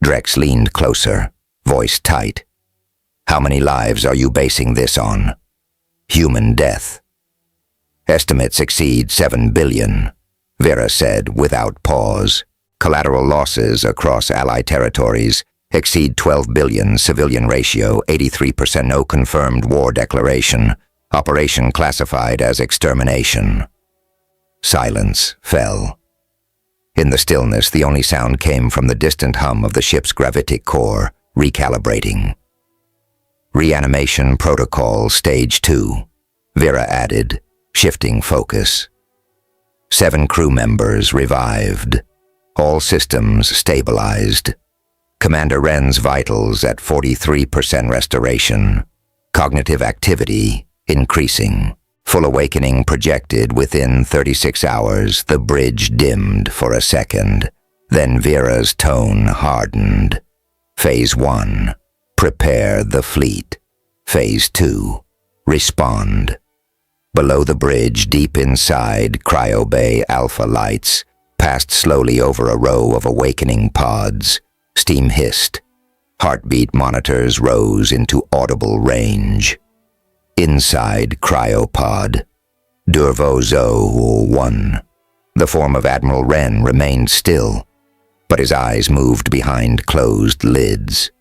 Drex leaned closer, voice tight. "How many lives are you basing this on?" "Human death." "Estimates exceed 7 billion, Vera said without pause. "Collateral losses across ally territories exceed 12 billion, civilian ratio 83%, no confirmed war declaration, operation classified as extermination." Silence fell. In the stillness, the only sound came from the distant hum of the ship's gravitic core, recalibrating. "Reanimation Protocol Stage 2, Vera added, shifting focus. 7 crew members revived. All systems stabilized. Commander Wren's vitals at 43% restoration. Cognitive activity increasing. Full awakening projected within 36 hours. The bridge dimmed for a second. Then Vera's tone hardened. Phase 1. Prepare the fleet. Phase 2. Respond. Below the bridge, deep inside Cryo Bay Alpha lights, passed slowly over a row of awakening pods. Steam hissed. Heartbeat monitors rose into audible range. Inside Cryopod, Durvo Zo 1. The form of Admiral Wren remained still, but his eyes moved behind closed lids.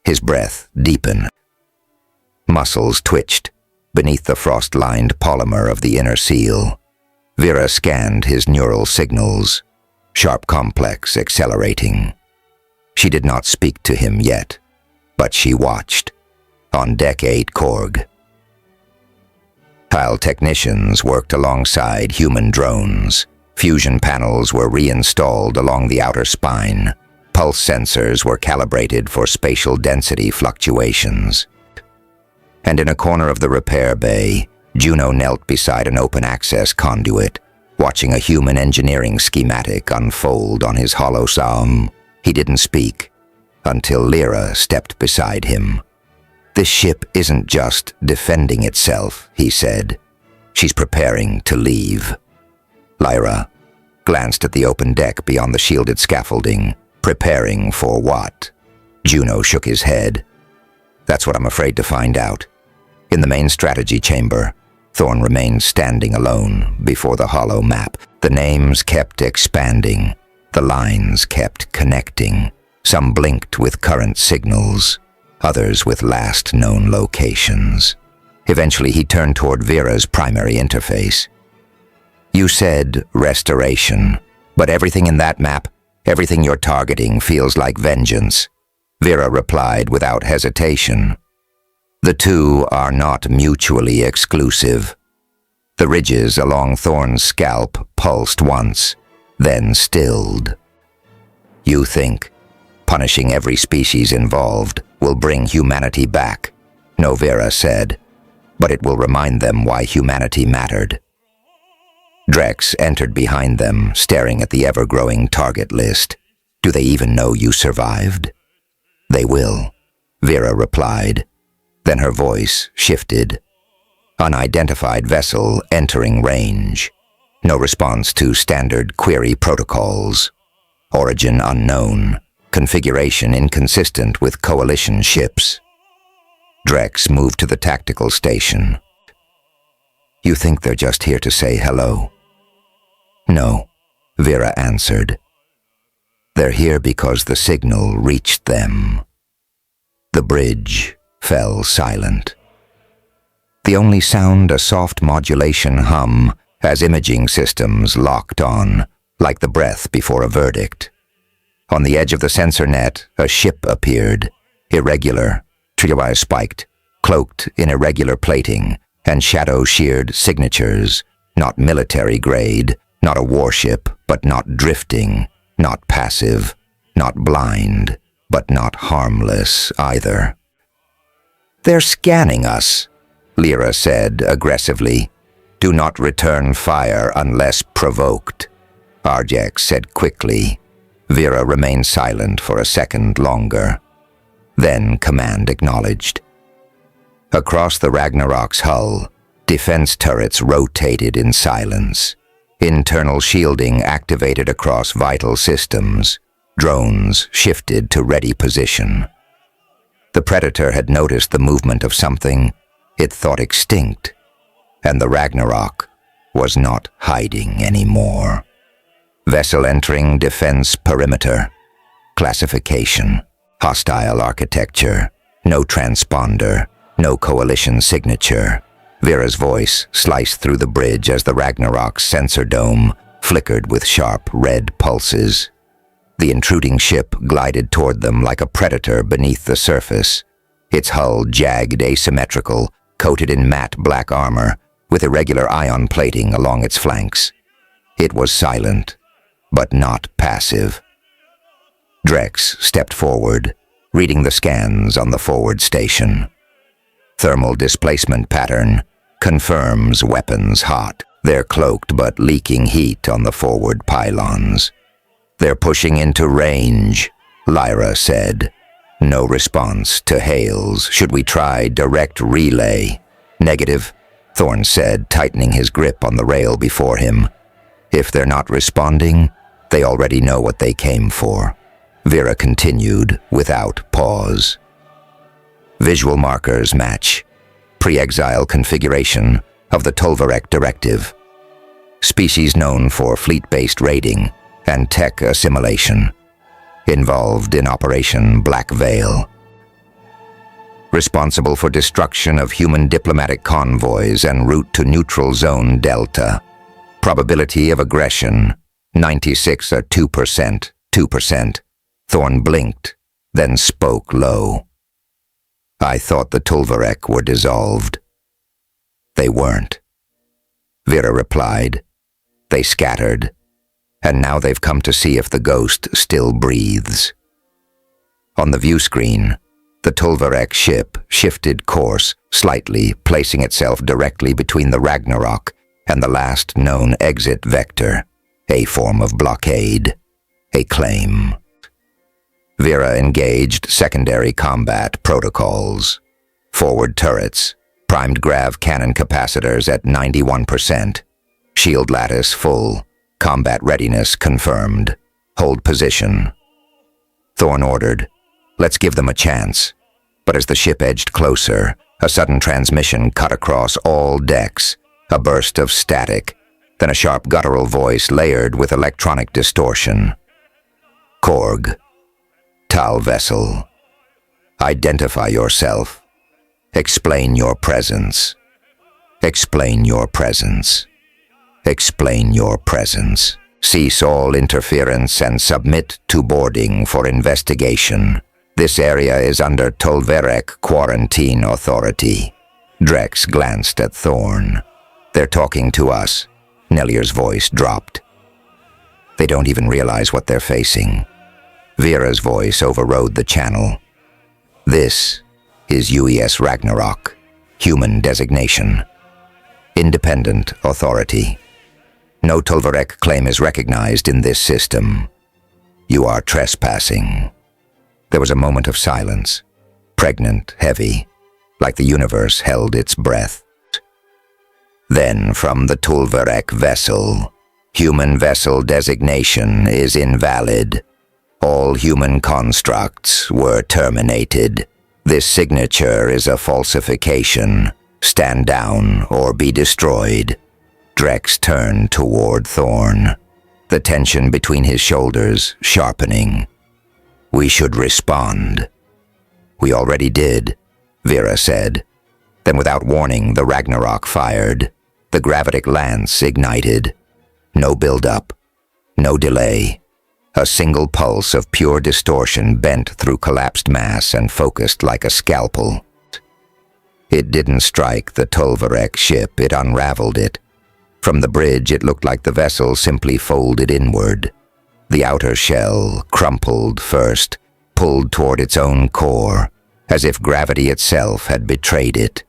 His breath deepened. Muscles twitched beneath the frost-lined polymer of the inner seal. Vera scanned his neural signals, sharp complex accelerating. She did not speak to him yet, but she watched. On Deck 8 Korg. Tile technicians worked alongside human drones. Fusion panels were reinstalled along the outer spine. Pulse sensors were calibrated for spatial density fluctuations. And in a corner of the repair bay, Juno knelt beside an open-access conduit, watching a human engineering schematic unfold on his holosom. He didn't speak until Lyra stepped beside him. "This ship isn't just defending itself," he said. "She's preparing to leave." Lyra glanced at the open deck beyond the shielded scaffolding, Preparing for what? Juno shook his head. That's what I'm afraid to find out. In the main strategy chamber, Thorn remained standing alone before the hollow map. The names kept expanding. The lines kept connecting. Some blinked with current signals, others with last known locations. Eventually, he turned toward Vera's primary interface. You said restoration, but everything in that map, everything you're targeting, feels like vengeance. Vera replied without hesitation. The two are not mutually exclusive. The ridges along Thorn's scalp pulsed once, then stilled. You think punishing every species involved will bring humanity back, Novera said, but it will remind them why humanity mattered. Drex entered behind them, staring at the ever-growing target list. Do they even know you survived? They will, Vera replied. Then her voice shifted. Unidentified vessel entering range. No response to standard query protocols. Origin unknown. Configuration inconsistent with coalition ships. Drex moved to the tactical station. You think they're just here to say hello? No, Vera answered. They're here because the signal reached them. The bridge fell silent. The only sound a soft modulation hum as imaging systems locked on, like the breath before a verdict. On the edge of the sensor net, a ship appeared, irregular, trio-wise spiked, cloaked in irregular plating and shadow-sheared signatures, not military grade, not a warship, but not drifting, not passive, not blind, but not harmless either. They're scanning us, Lyra said aggressively. Do not return fire unless provoked, Arjex said quickly. Vera remained silent for a second longer. Then command acknowledged. Across the Ragnarok's hull, defense turrets rotated in silence. Internal shielding activated across vital systems. Drones shifted to ready position. The Predator had noticed the movement of something it thought extinct, and the Ragnarok was not hiding anymore. Vessel entering defense perimeter. Classification. Hostile architecture. No transponder. No coalition signature. Vera's voice sliced through the bridge as the Ragnarok's sensor dome flickered with sharp red pulses. The intruding ship glided toward them like a predator beneath the surface. Its hull jagged, asymmetrical, coated in matte black armor, with irregular ion plating along its flanks. It was silent, but not passive. Drex stepped forward, reading the scans on the forward station. Thermal displacement pattern confirms weapons hot. They're cloaked but leaking heat on the forward pylons. They're pushing into range, Lyra said. No response to hails. Should we try direct relay? Negative, Thorn said, tightening his grip on the rail before him. If they're not responding, they already know what they came for. Vera continued without pause. Visual markers match. Pre-exile configuration of the Tolvarek Directive. Species known for fleet-based raiding and tech assimilation. Involved in Operation Black Veil. Responsible for destruction of human diplomatic convoys en route to Neutral Zone Delta. Probability of aggression, 96 or 2%, 2%. Thorn blinked, then spoke low. I thought the Tolvarek were dissolved. They weren't. Vera replied. They scattered, and now they've come to see if the ghost still breathes. On the view screen, the Tolvarek ship shifted course slightly, placing itself directly between the Ragnarok and the last known exit vector, a form of blockade, a claim. Vera engaged secondary combat protocols. Forward turrets, primed grav cannon capacitors at 91%, shield lattice full, combat readiness confirmed. Hold position. Thorn ordered, "Let's give them a chance." But as the ship edged closer, a sudden transmission cut across all decks, a burst of static, then a sharp guttural voice layered with electronic distortion. "Korg, Tal vessel. Identify yourself. Explain your presence. Explain your presence. Explain your presence. Cease all interference and submit to boarding for investigation. This area is under Tolverek Quarantine Authority." Drex glanced at Thorn. "They're talking to us." Nellier's voice dropped. "They don't even realize what they're facing." Vera's voice overrode the channel. "This is UES Ragnarok, human designation. Independent authority. No Tolverek claim is recognized in this system. You are trespassing." There was a moment of silence, pregnant, heavy, like the universe held its breath. Then from the Tolverek vessel, "Human vessel designation is invalid. All human constructs were terminated. This signature is a falsification. Stand down or be destroyed." Drex turned toward Thorn, the tension between his shoulders sharpening. "We should respond." "We already did," Vera said. Then without warning, the Ragnarok fired. The gravitic lance ignited. No build-up, no delay. A single pulse of pure distortion bent through collapsed mass and focused like a scalpel. It didn't strike the Tolverek ship, it unraveled it. From the bridge, it looked like the vessel simply folded inward. The outer shell, crumpled first, pulled toward its own core, as if gravity itself had betrayed it.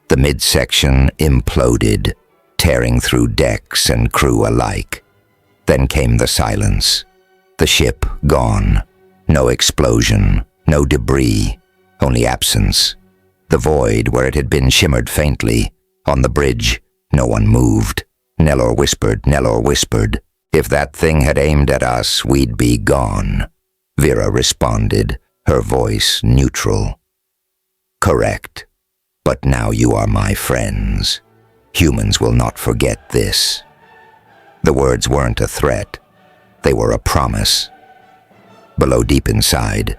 The midsection imploded, tearing through decks and crew alike. Then came the silence. The ship gone. No explosion, no debris, only absence. The void where it had been shimmered faintly. On the bridge, no one moved. Nellor whispered, "If that thing had aimed at us, we'd be gone." Vera responded, her voice neutral. "Correct. But now you are my friends. Humans will not forget this." The words weren't a threat. They were a promise. Below, deep inside,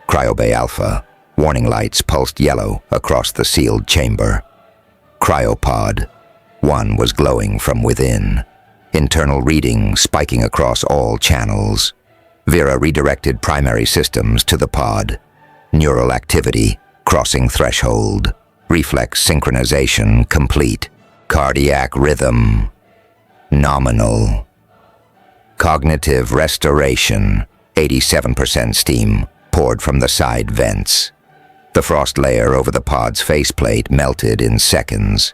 Cryobay Alpha, warning lights pulsed yellow across the sealed chamber. Cryopod 1 was glowing from within, internal reading spiking across all channels. Vera redirected primary systems to the pod. Neural activity crossing threshold. Reflex synchronization complete. Cardiac rhythm nominal. Cognitive restoration, 87% steam poured from the side vents. The frost layer over the pod's faceplate melted in seconds.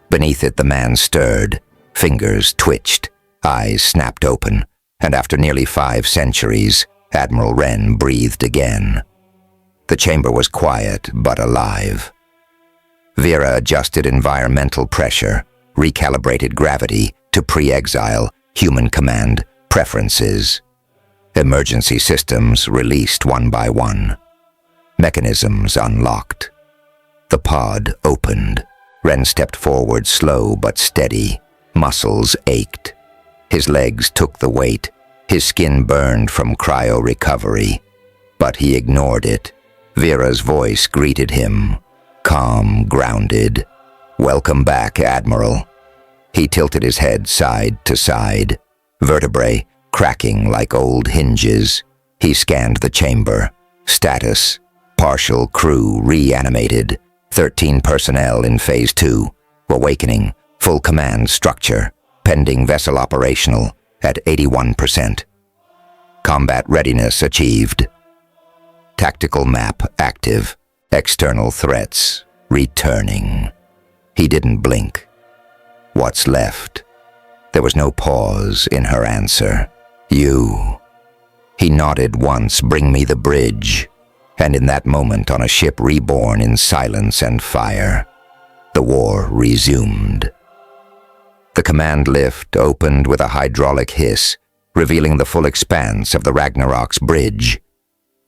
Beneath it, the man stirred, fingers twitched, eyes snapped open, and after nearly 5 centuries, Admiral Wren breathed again. The chamber was quiet but alive. Vera adjusted environmental pressure, recalibrated gravity to pre-exile, human command, preferences. Emergency systems released one by one. Mechanisms unlocked. The pod opened. Wren stepped forward, slow but steady. Muscles ached. His legs took the weight. His skin burned from cryo recovery. But he ignored it. Vera's voice greeted him, calm, grounded. "Welcome back, Admiral." He tilted his head side to side, vertebrae cracking like old hinges. He scanned the chamber. Status: partial crew reanimated. 13 personnel in Phase 2. Awakening, full command structure. Pending vessel operational at 81%. Combat readiness achieved. Tactical map active. External threats returning. He didn't blink. What's left? There was no pause in her answer. "You." He nodded once, "Bring me the bridge." And in that moment, on a ship reborn in silence and fire, the war resumed. The command lift opened with a hydraulic hiss. revealing the full expanse of the Ragnarok's bridge.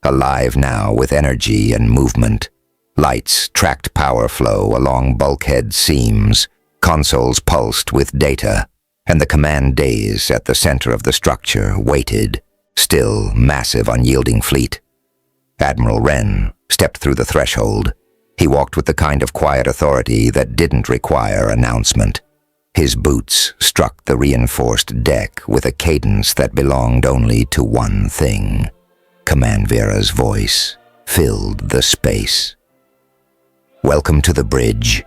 Alive now with energy and movement. Lights tracked power flow along bulkhead seams, consoles pulsed with data, and the command days at the center of the structure waited, still massive unyielding fleet. Admiral Wren stepped through the threshold. He walked with the kind of quiet authority that didn't require announcement. His boots struck the reinforced deck with a cadence that belonged only to one thing. Command Vera's voice filled the space. "Welcome to the bridge."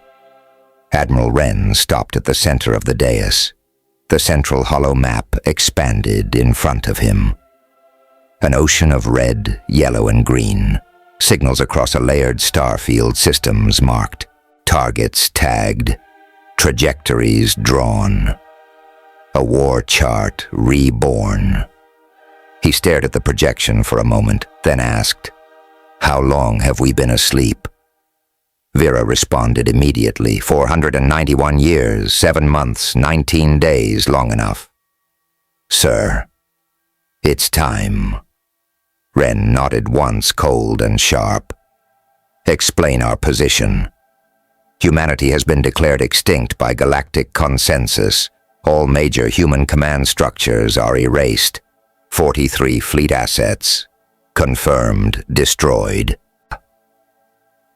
Admiral Wren stopped at the center of the dais. The central hollow map expanded in front of him. An ocean of red, yellow, and green. Signals across a layered star field, systems marked. Targets tagged. Trajectories drawn. A war chart reborn. He stared at the projection for a moment, then asked, "How long have we been asleep?" Vera responded immediately. 491 years, 7 months, 19 days, long enough. "Sir, it's time." Wren nodded once, cold and sharp. "Explain our position." "Humanity has been declared extinct by galactic consensus. All major human command structures are erased. 43 fleet assets. Confirmed, destroyed.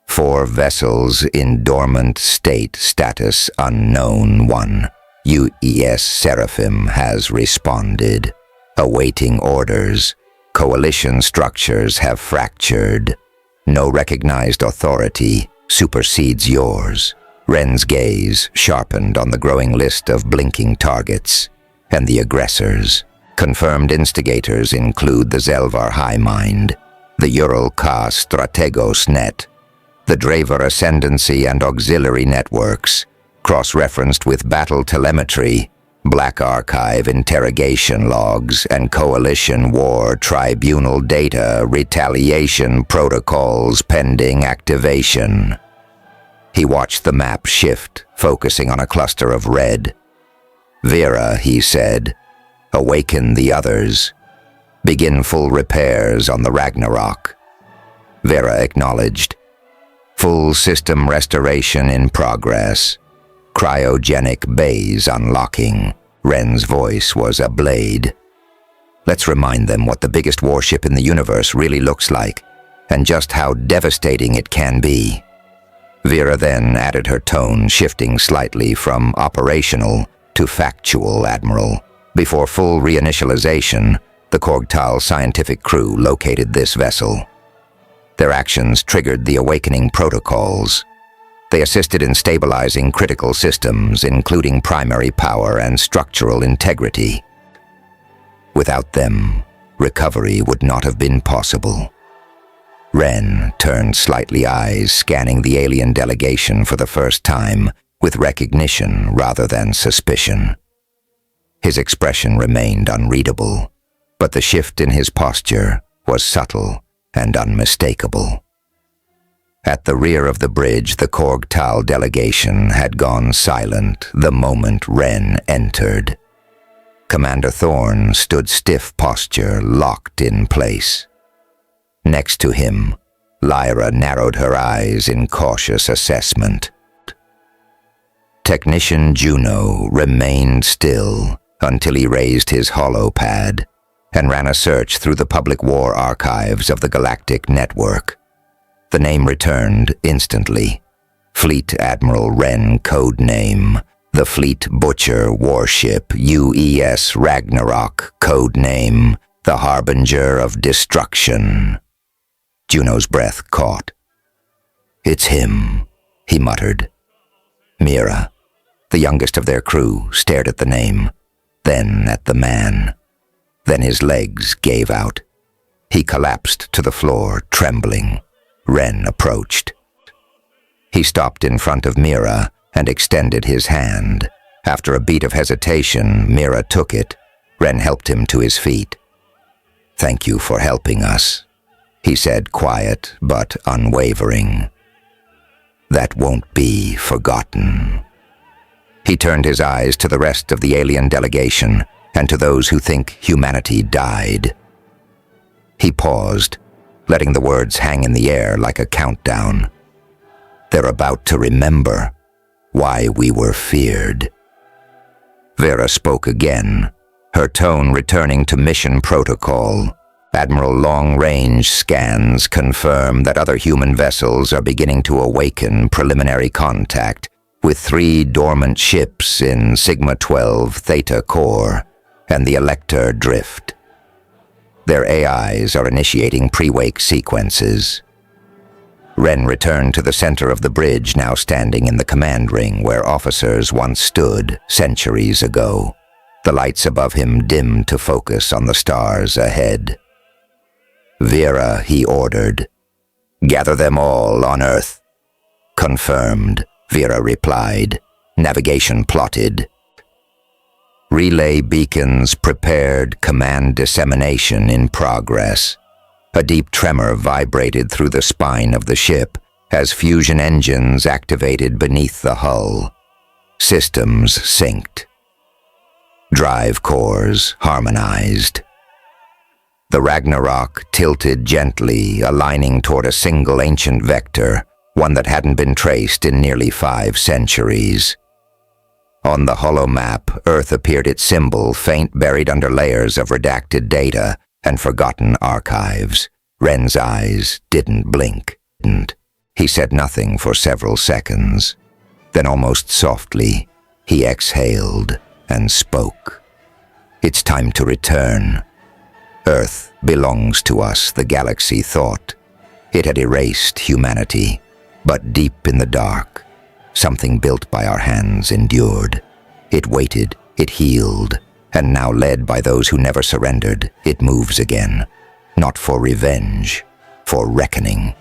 4 vessels in dormant state, status unknown. 1 UES Seraphim has responded. Awaiting orders. Coalition structures have fractured. No recognized authority supersedes yours." Wren's gaze sharpened on the growing list of blinking targets. And the aggressors. Confirmed instigators include the Zelvar High Mind, the Ural Ka Strategos Net, the Draver Ascendancy and Auxiliary Networks, cross-referenced with battle telemetry, Black Archive interrogation logs, and Coalition War Tribunal data retaliation protocols pending activation. He watched the map shift, focusing on a cluster of red. "Vera," he said, "awaken the others. Begin full repairs on the Ragnarok." Vera acknowledged. "Full system restoration in progress. Cryogenic bays unlocking." Wren's voice was a blade. "Let's remind them what the biggest warship in the universe really looks like, and just how devastating it can be." Vera then added her tone, shifting slightly from operational to factual, "Admiral. Before full reinitialization, the Korgtal scientific crew located this vessel. Their actions triggered the awakening protocols. They assisted in stabilizing critical systems, including primary power and structural integrity. Without them, recovery would not have been possible." Wren turned slightly, eyes scanning the alien delegation for the first time, with recognition rather than suspicion. His expression remained unreadable, but the shift in his posture was subtle and unmistakable. At the rear of the bridge, the Korgtal delegation had gone silent the moment Wren entered. Commander Thorne stood stiff posture, locked in place. Next to him, Lyra narrowed her eyes in cautious assessment. Technician Juno remained still until he raised his holopad and ran a search through the public war archives of the Galactic Network. The name returned instantly. Fleet Admiral Wren, code name. The Fleet Butcher Warship, UES Ragnarok, code name. The Harbinger of Destruction. Juno's breath caught. "It's him," he muttered. Mira, the youngest of their crew, stared at the name, then at the man. Then his legs gave out. He collapsed to the floor, trembling. Wren approached. He stopped in front of Mira and extended his hand. After a beat of hesitation, Mira took it. Wren helped him to his feet. "Thank you for helping us," he said, quiet but unwavering. "That won't be forgotten." He turned his eyes to the rest of the alien delegation, and to those who think humanity died. He paused, letting the words hang in the air like a countdown. They're about to remember why we were feared. Vera spoke again, her tone returning to mission protocol. Admiral Long-Range scans confirm that other human vessels are beginning to awaken preliminary contact with 3 dormant ships in Sigma-12 Theta Core and the Elector Drift. Their AIs are initiating pre-wake sequences. Ren returned to the center of the bridge, now standing in the command ring where officers once stood centuries ago. The lights above him dimmed to focus on the stars ahead. "Vera," he ordered. "Gather them all on Earth." "Confirmed," Vera replied. Navigation plotted. Relay beacons prepared, command dissemination in progress. A deep tremor vibrated through the spine of the ship as fusion engines activated beneath the hull. Systems synced. Drive cores harmonized. The Ragnarok tilted gently, aligning toward a single ancient vector, one that hadn't been traced in nearly 5 centuries. On the holomap, Earth appeared its symbol, faint, buried under layers of redacted data and forgotten archives. Ren's eyes didn't blink. He said nothing for several seconds. Then almost softly, he exhaled and spoke. "It's time to return. Earth belongs to us," the galaxy thought. It had erased humanity, but deep in the dark, something built by our hands endured. It waited, it healed, and now led by those who never surrendered, it moves again. Not for revenge, for reckoning.